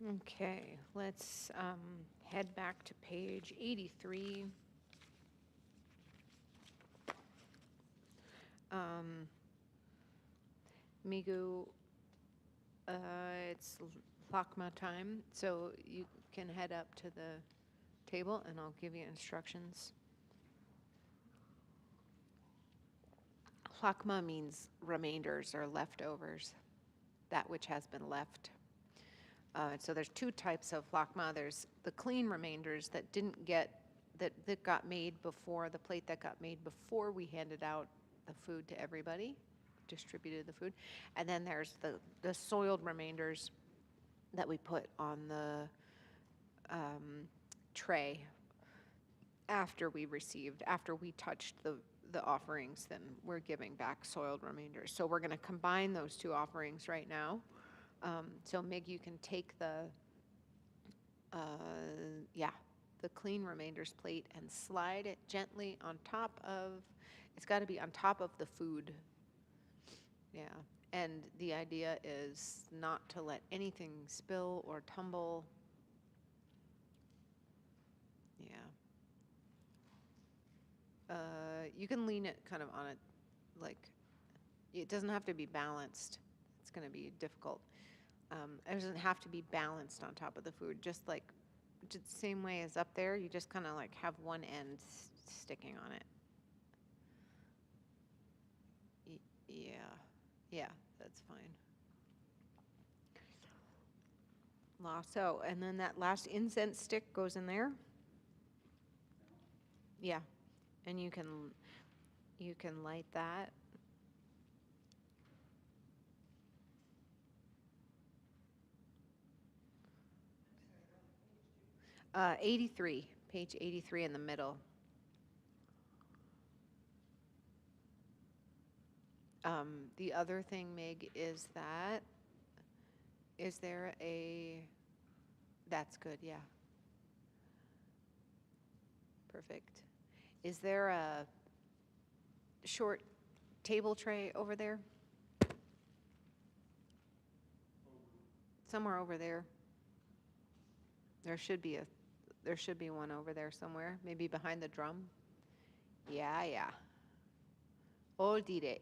Okay, let's head back to page 83. Migu, it's Lakma time, so you can head up to the table and I'll give you instructions. Lakma means remainders or leftovers, that which has been left. So there's two types of lakma. There's the clean remainders that didn't get, that got made before, the plate that got made before we handed out the food to everybody, distributed the food. And then there's the soiled remainders that we put on the tray after we touched the offerings, then we're giving back soiled remainders. So we're going to combine those two offerings right now. So Mig, you can take the clean remainders plate and slide it gently on top of, it's got to be on top of the food. Yeah, and the idea is not to let anything spill or tumble. Yeah. You can lean it kind of on it, like, it doesn't have to be balanced. It's going to be difficult. It doesn't have to be balanced on top of the food, just like the same way as up there. You just kind of like have one end sticking on it. Yeah, that's fine. Lasso, and then that last incense stick goes in there. Yeah, and you can light that. 83, page 83 in the middle. The other thing, Mig, is there that's good, yeah. Perfect. Is there a short table tray over there? Somewhere over there. There should be one over there somewhere, maybe behind the drum. Yeah. Hold it.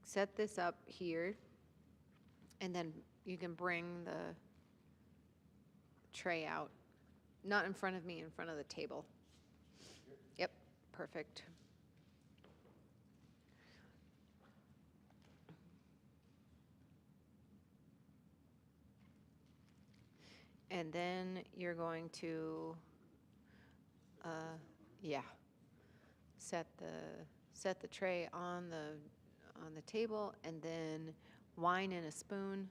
Set this up here, and then you can bring the tray out. Not in front of me, in front of the table. Yep, perfect. And then you're going to, set the tray on the table, and then wine in a spoon.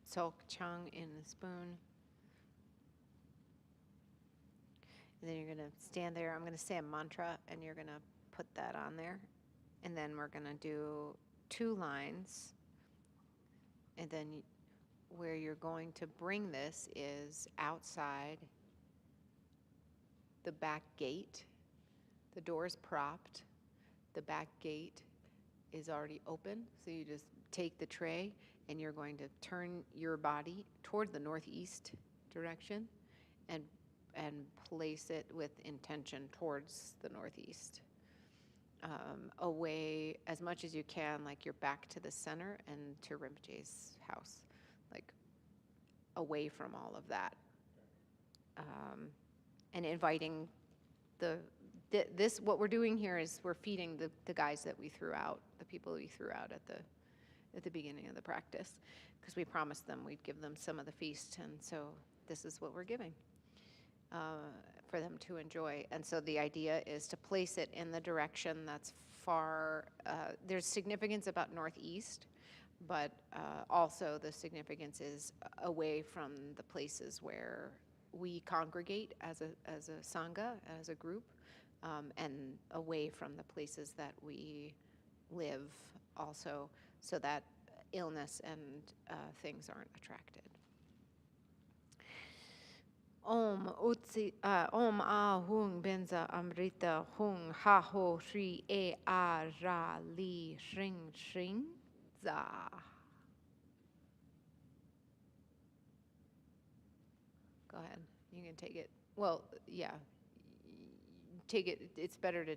Tsok chang in a spoon. And then you're going to stand there. I'm going to say a mantra, and you're going to put that on there. And then we're going to do 2 lines. And then where you're going to bring this is outside the back gate. The door is propped. The back gate is already open. So you just take the tray, and you're going to turn your body toward the northeast direction and place it with intention towards the northeast. Away as much as you can, like you're back to the center and to Rinpoche's house, like away from all of that. And inviting what we're doing here is we're feeding the guys that we threw out, the people we threw out at the beginning of the practice, because we promised them we'd give them some of the feast, and so this is what we're giving for them to enjoy. And so the idea is to place it in the direction that's far, there's significance about northeast, but also the significance is away from the places where we congregate as a sangha, as a group, and away from the places that we live also, so that illness and things aren't attracted. Om ahung benza amrita hung ha ho shri e a ra li shring shring za. Go ahead. You can take it. Well, yeah. Take it. It's better to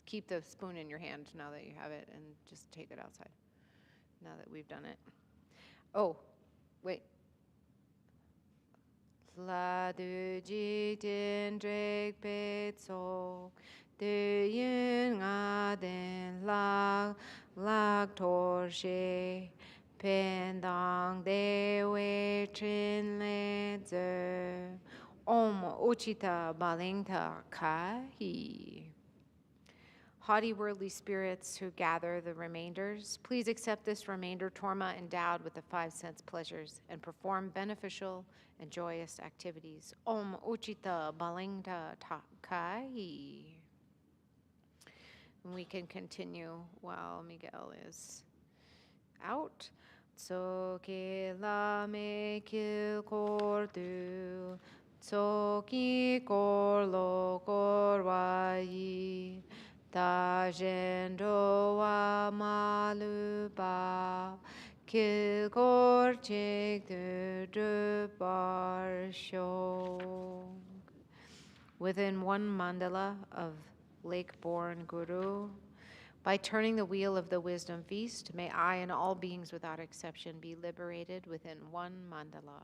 keep the spoon in your hand now that you have it and just take it outside now that we've done it. Oh, wait. La du ji tin drek pe tsok de yin nga den lak tor she pen dang de we chin le ze om uchita balingta ka hi. Haughty worldly spirits who gather the remainders, please accept this remainder torma endowed with the 5 sense pleasures and perform beneficial and joyous activities. Om Uchita Balingta Takai. And we can continue while Miguel is out. Tsoke la me kil kordu, tsoki korlo korwai. Ta jendo wa maluba kil kor chek de bar shok. Within one mandala of lake-born Guru, by turning the wheel of the wisdom feast, may I and all beings without exception be liberated within one mandala.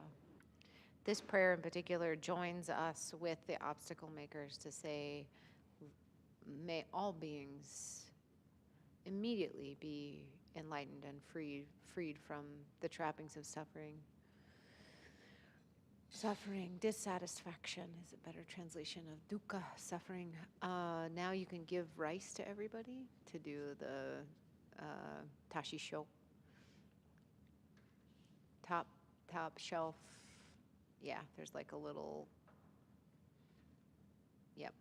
This prayer in particular joins us with the obstacle makers to say, may all beings immediately be enlightened and freed from the trappings of suffering. Suffering, dissatisfaction is a better translation of dukkha, suffering. Now you can give rice to everybody to do the tashi sho. Top shelf. Yeah, there's like a little, yep.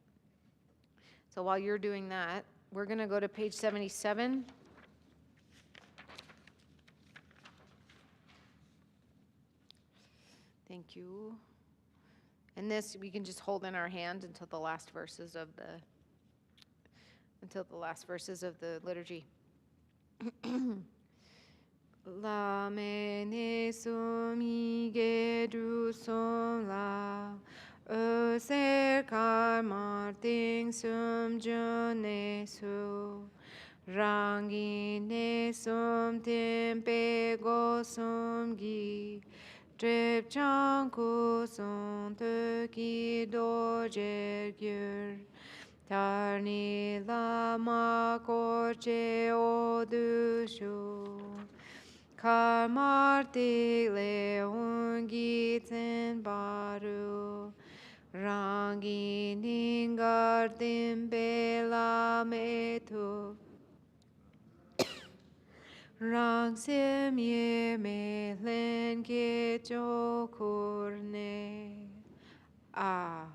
So while you're doing that, we're going to go to page 77. Thank you. And this we can just hold in our hand until the last verses of the liturgy. La me ne sum ige du som la ser kar marting sum jone su rangi ne sum tempe go sum gi drip chang ku sum te ki do jer gyur tarni la ma ko che o du shu Karmartik le ungi tsen baru rangi ningar timbe la metu rang sim ye me len ke chokurne ah.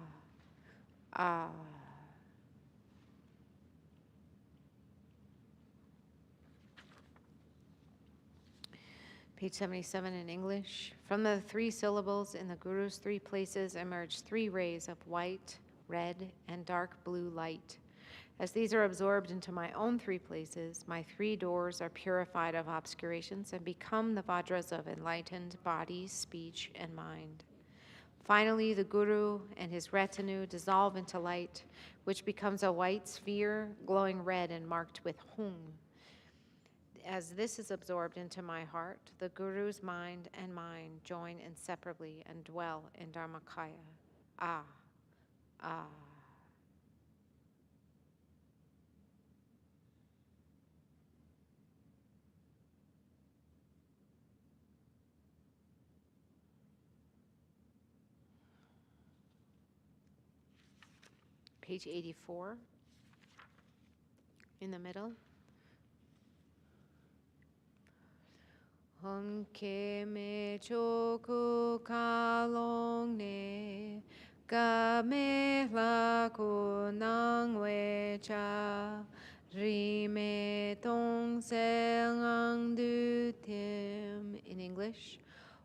Page 77 in English. From the 3 syllables in the Guru's 3 places emerge 3 rays of white, red, and dark blue light. As these are absorbed into my own 3 places, my 3 doors are purified of obscurations and become the vajras of enlightened body, speech, and mind. Finally, the Guru and his retinue dissolve into light, which becomes a white sphere, glowing red and marked with Hung. As this is absorbed into my heart, the Guru's mind and mine join inseparably and dwell in Dharmakaya. Ah. Page 84 in the middle. Hum ke me choku kalong ne ga me la ku nang we cha ri me tong se ngang du tim. In English,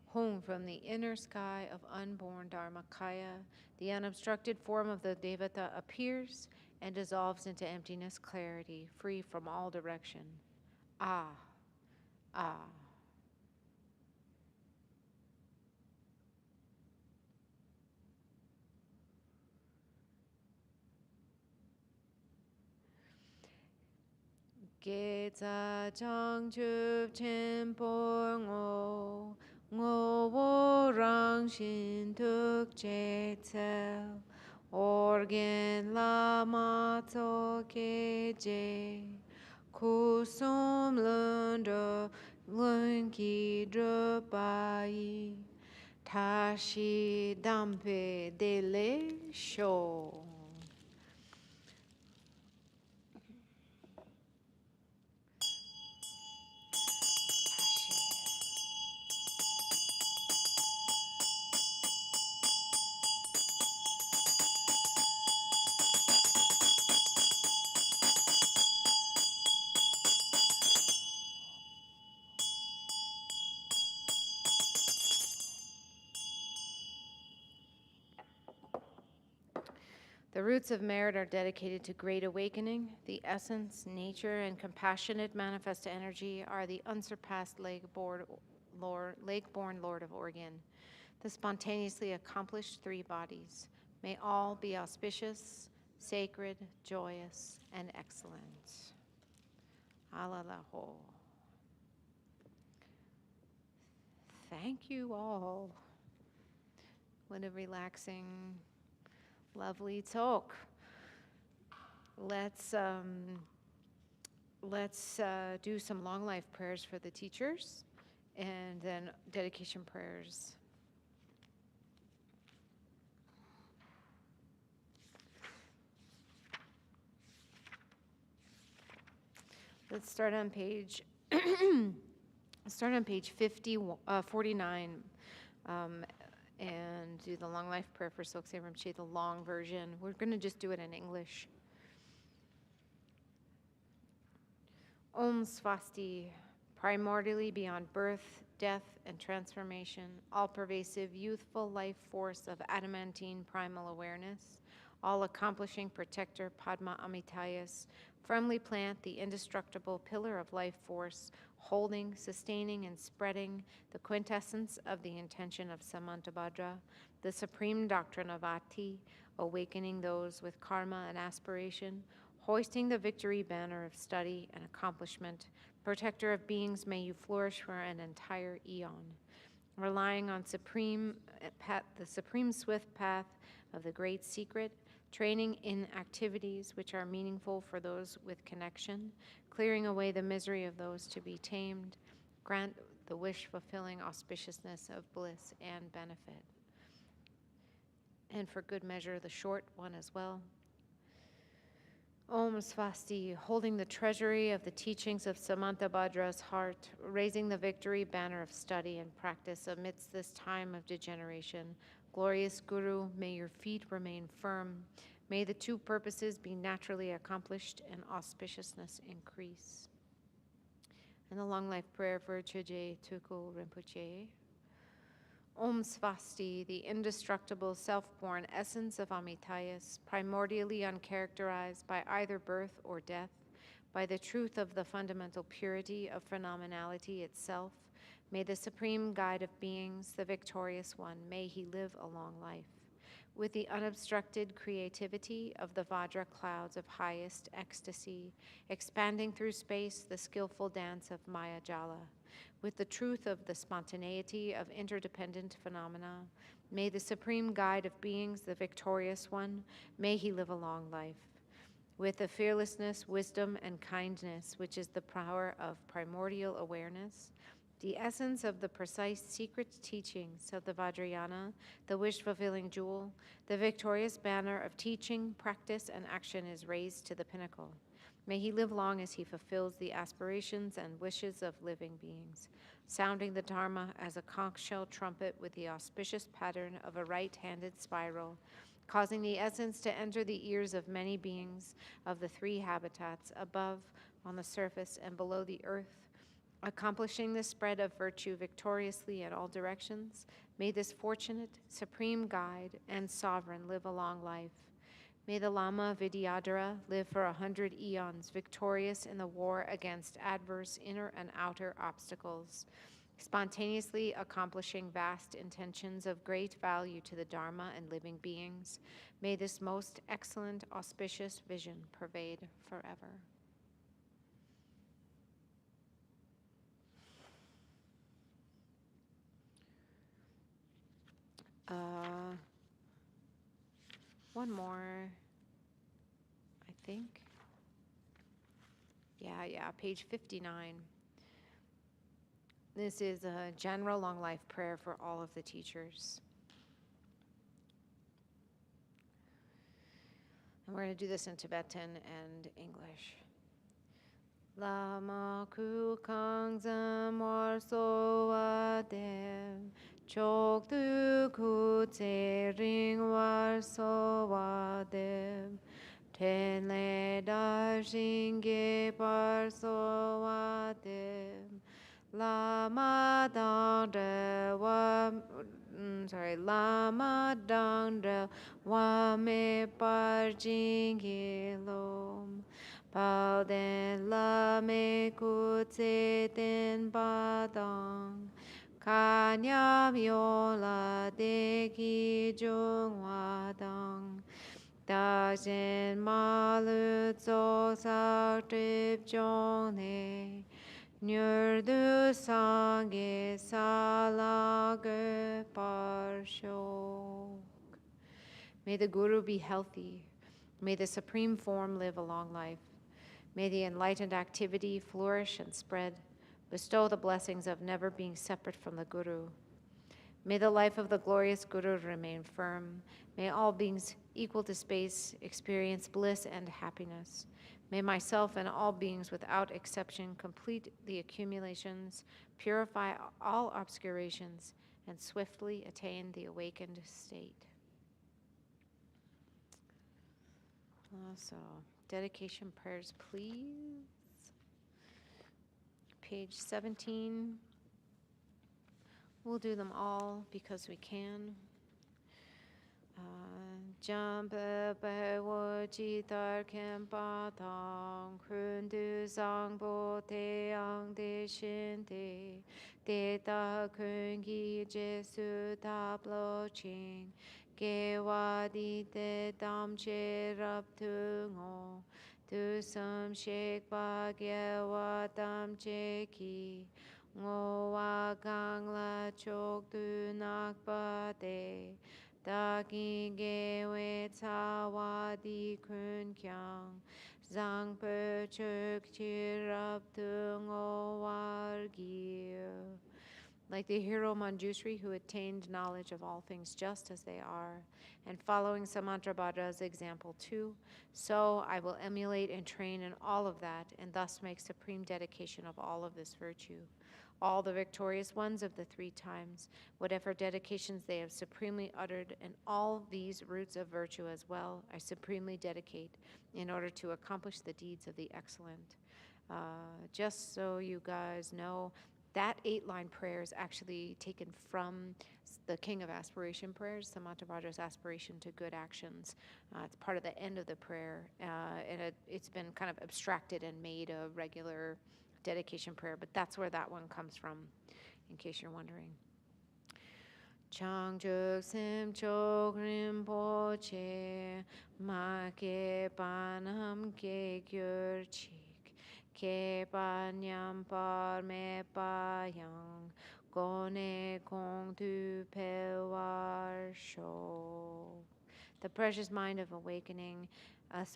home from the inner sky of unborn Dharmakaya, the unobstructed form of the Devata appears and dissolves into emptiness clarity, free from all direction. Ah. Geza Changchup Chenpor Ngo Ngo Wo Rang Shin Tuk Che Tsel Organ Lama Tsoke Je Kusum Lundo Lunki Drupai Tashi Dampe Dele Sho. The roots of merit are dedicated to great awakening. The essence, nature, and compassionate manifest energy are the unsurpassed lake-born Lord of Oregon, the spontaneously accomplished three bodies. May all be auspicious, sacred, joyous, and excellent. Alalaho. Thank you all. What a relaxing, lovely talk. Let's do some long life prayers for the teachers and then dedication prayers. Let's start on page 49 and do the long life prayer for Silksei Rinpoche, the long version. We're going to just do it in English. Om Swasti, primordially beyond birth, death, and transformation, all-pervasive, youthful life force of adamantine primal awareness, all-accomplishing protector Padma Amitayas, firmly plant the indestructible pillar of life force, holding, sustaining, and spreading the quintessence of the intention of Samantabhadra, the supreme doctrine of Ati, awakening those with karma and aspiration, hoisting the victory banner of study and accomplishment, protector of beings, may you flourish for an entire eon. Relying on the supreme swift path of the great secret, training in activities which are meaningful for those with connection, clearing away the misery of those to be tamed, grant the wish-fulfilling auspiciousness of bliss and benefit. And for good measure, the short one as well. Om Swasti, holding the treasury of the teachings of Samantabhadra's heart, raising the victory banner of study and practice amidst this time of degeneration. Glorious Guru, may your feet remain firm. May the two purposes be naturally accomplished and auspiciousness increase. And the long life prayer for Chögyal Tukul Rinpoche. Om Swasti, the indestructible self-born essence of Amitayas, primordially uncharacterized by either birth or death, by the truth of the fundamental purity of phenomenality itself, may the supreme guide of beings, the victorious one, may he live a long life. With the unobstructed creativity of the Vajra clouds of highest ecstasy, expanding through space the skillful dance of Maya Jala, with the truth of the spontaneity of interdependent phenomena, may the supreme guide of beings, the victorious one, may he live a long life. With the fearlessness, wisdom, and kindness, which is the power of primordial awareness, the essence of the precise secret teachings of the Vajrayana, the wish-fulfilling jewel, the victorious banner of teaching, practice, and action is raised to the pinnacle. May he live long as he fulfills the aspirations and wishes of living beings, sounding the Dharma as a conch shell trumpet with the auspicious pattern of a right-handed spiral, causing the essence to enter the ears of many beings of the three habitats, above, on the surface, and below the earth, accomplishing the spread of virtue victoriously in all directions. May this fortunate, supreme guide and sovereign live a long life. May the Lama Vidyadhara live for 100 eons, victorious in the war against adverse inner and outer obstacles, spontaneously accomplishing vast intentions of great value to the Dharma and living beings. May this most excellent, auspicious vision pervade forever. One more, I think. Yeah, page 59. This is a general long life prayer for all of the teachers. And we're going to do this in Tibetan and English. Lama kukang zamor soa dem, chok tu ku te ring war soa dem, ten le dar jinge par soa dem, lama dang de wa, lama dang de wa me par jinge lom. Bao den la me ku tse den ba dang, ka nyam yo la de ki jung wa dang, da jen ma lu tso sa trip jong ne, nyur du sang ge sa la ge par shok. May the Guru be healthy. May the Supreme Form live a long life. May the enlightened activity flourish and spread. Bestow the blessings of never being separate from the Guru. May the life of the glorious Guru remain firm. May all beings equal to space experience bliss and happiness. May myself and all beings without exception complete the accumulations, purify all obscurations, and swiftly attain the awakened state. So, dedication prayers, please. Page 17. We'll do them all because we can. Jump by wo ji tar kem pa tang, kun du sang bo te ang de shin de ta kun gi jesu ta blo ching, ge wa di te dam che rap tu ngo, tu sam shek pa ge wa dam che ki, ngo wa gang la chok tu nak pa de, da ki ge we ta wa di kun kyang, zang pe chuk chi rap tu ngo war gi. Like the hero Manjushri who attained knowledge of all things just as they are, and following Samantrabhadra's example too, so I will emulate and train in all of that, and thus make supreme dedication of all of this virtue. All the victorious ones of the 3 times, whatever dedications they have supremely uttered, and all these roots of virtue as well, I supremely dedicate in order to accomplish the deeds of the excellent. Just so you guys know, that 8-line prayer is actually taken from the King of Aspiration prayers, Samantabhadra's aspiration to good actions. It's part of the end of the prayer, and it's been kind of abstracted and made a regular dedication prayer, but that's where that one comes from, in case you're wondering. Changjuk sim chok rinpoche, ma ke panam ke gyur chik, ke pa nyam par me pa yang, gone kong tu pe war sho. The precious mind of awakening,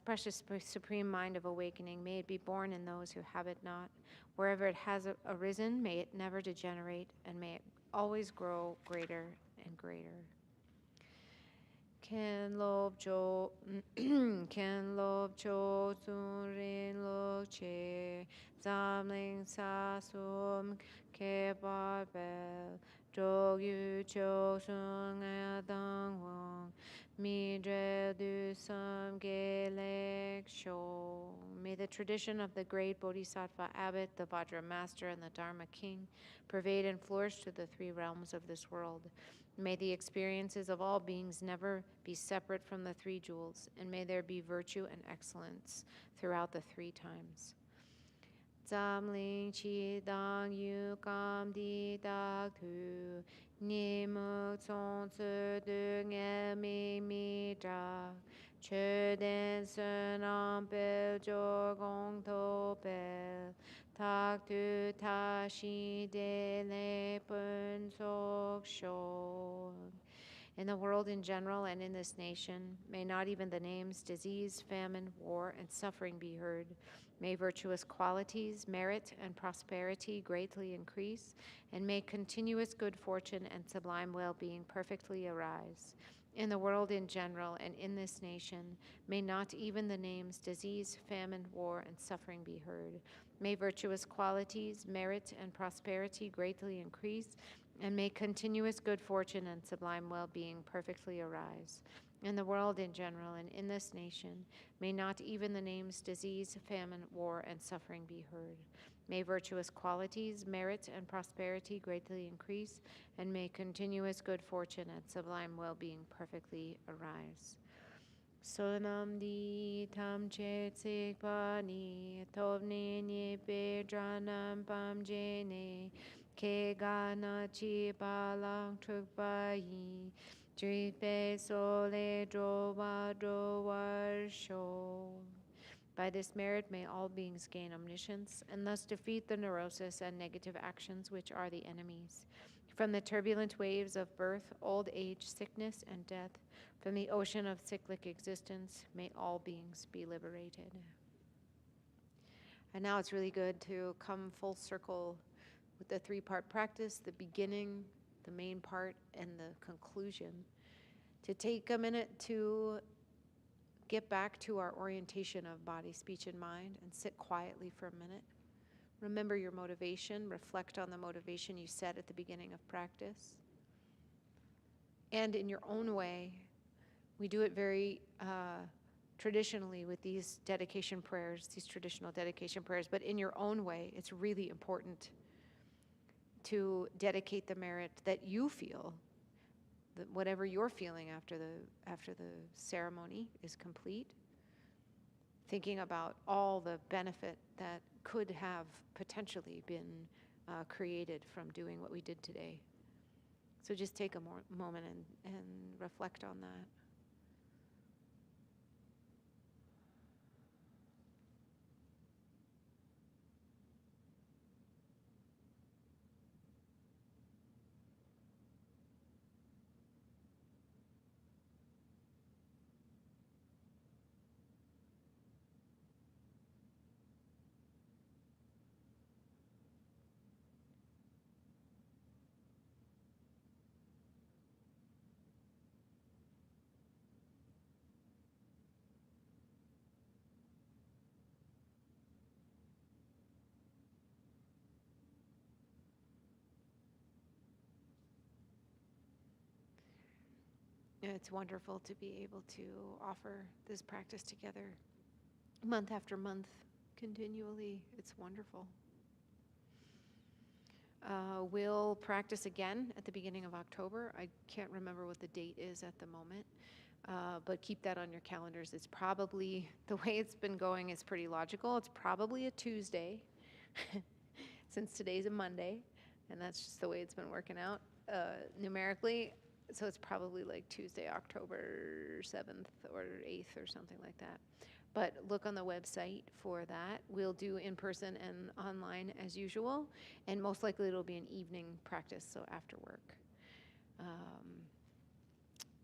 precious supreme mind of awakening, may it be born in those who have it not. Wherever it has arisen, may it never degenerate, and may it always grow greater and greater. Ken lob cho, ken lob cho sun rin lo che, zamling sa sum ke bar bel, drog yu cho sun a dang wong, mi dre du sum ge lek sho. May the tradition of the great Bodhisattva abbot, the Vajra master, and the Dharma king pervade and flourish to the 3 realms of this world. May the experiences of all beings never be separate from the 3 jewels, and may there be virtue and excellence throughout the 3 times. Zamling chi dang yu kam di dak tu, ni mu tsong tsu du nge mi drak, che den sen am pel jo gong to pel, tak tu ta shi de le pun sok shok. In the world in general and in this nation, may not even the names disease, famine, war, and suffering be heard. May virtuous qualities, merit, and prosperity greatly increase, and may continuous good fortune and sublime well-being perfectly arise. In the world in general and in this nation, may not even the names disease, famine, war, and suffering be heard. May virtuous qualities, merit, and prosperity greatly increase, and may continuous good fortune and sublime well-being perfectly arise. In the world in general and in this nation, may not even the names disease, famine, war, and suffering be heard. May virtuous qualities, merit, and prosperity greatly increase, and may continuous good fortune and sublime well-being perfectly arise. Sonam di tam che tsik pa ni, tovni ni pe dranam pam je ne, ke ga na chi pa lang truk pa yi, tri pe so le dro wa sho. By this merit, may all beings gain omniscience and thus defeat the neurosis and negative actions which are the enemies. From the turbulent waves of birth, old age, sickness, and death, from the ocean of cyclic existence, may all beings be liberated. And now it's really good to come full circle with the three-part practice, the beginning, the main part, and the conclusion. To take a minute to get back to our orientation of body, speech, and mind, and sit quietly for a minute. Remember your motivation. Reflect on the motivation you set at the beginning of practice. And in your own way, we do it very traditionally with these dedication prayers, these traditional dedication prayers, but in your own way, it's really important to dedicate the merit that you feel, that whatever you're feeling after the ceremony is complete, thinking about all the benefit that could have potentially been created from doing what we did today. So just take a moment and reflect on that. It's wonderful to be able to offer this practice together month after month, continually. It's wonderful. We'll practice again at the beginning of October. I can't remember what the date is at the moment, but keep that on your calendars. It's probably, the way it's been going is pretty logical. It's probably a Tuesday, since today's a Monday, and that's just the way it's been working out numerically. So it's probably like Tuesday, October 7th or 8th or something like that. But look on the website for that. We'll do in person and online as usual, and most likely it'll be an evening practice, so after work.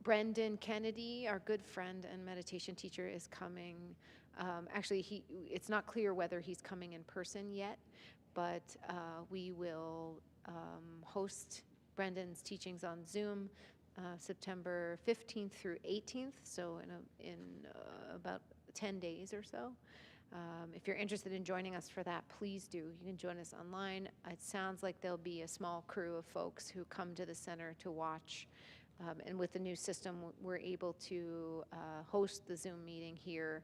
Brendan Kennedy, our good friend and meditation teacher, is coming. Actually, it's not clear whether he's coming in person yet, but we will host Brendan's teachings on Zoom September 15th through 18th, so in about 10 days or so. If you're interested in joining us for that, please do. You can join us online. It sounds like there'll be a small crew of folks who come to the center to watch. And with the new system, we're able to host the Zoom meeting here,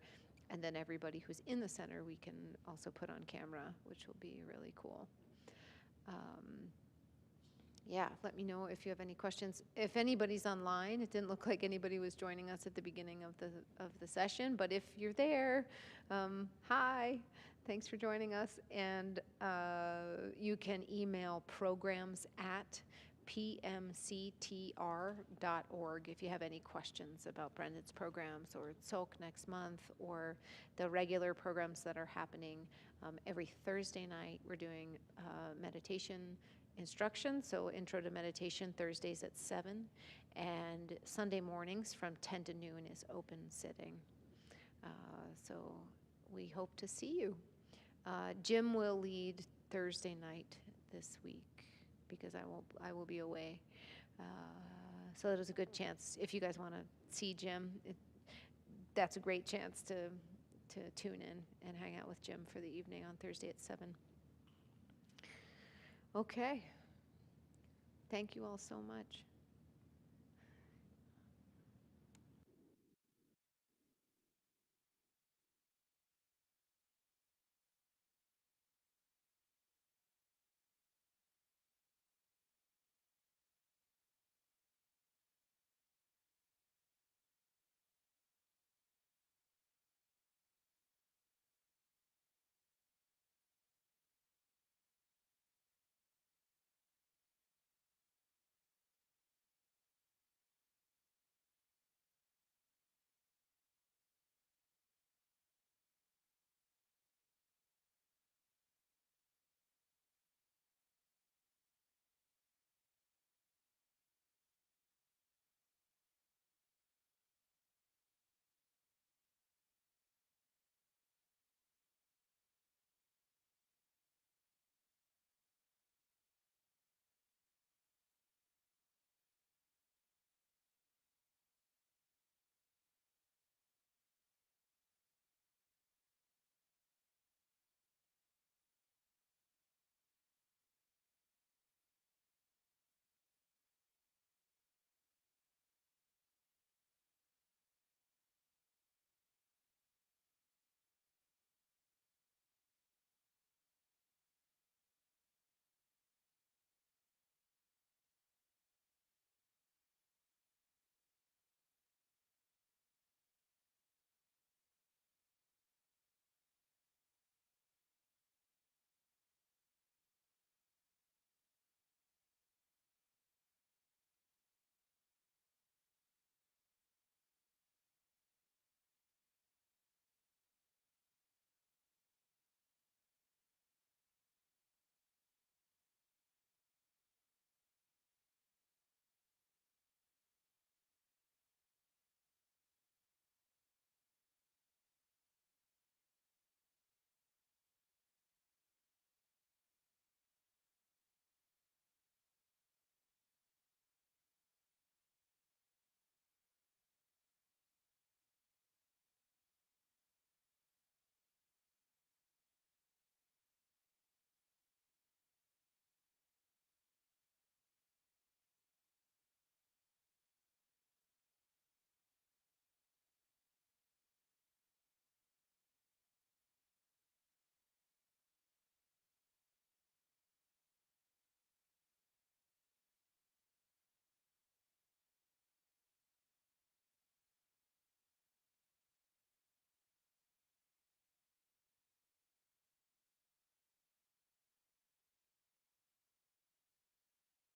and then everybody who's in the center we can also put on camera, which will be really cool. Yeah, let me know if you have any questions. If anybody's online, it didn't look like anybody was joining us at the beginning of the session, but if you're there, hi, thanks for joining us. And you can email programs@pmctr.org if you have any questions about Brendan's programs or Tsok next month or the regular programs that are happening. Every Thursday night, we're doing meditation instruction. So Intro to Meditation Thursdays at 7, and Sunday mornings from 10 to noon is open sitting. So we hope to see you. Jim will lead Thursday night this week because I will be away. So there's a good chance if you guys want to see Jim, that's a great chance to tune in and hang out with Jim for the evening on Thursday at 7. Okay. Thank you all so much.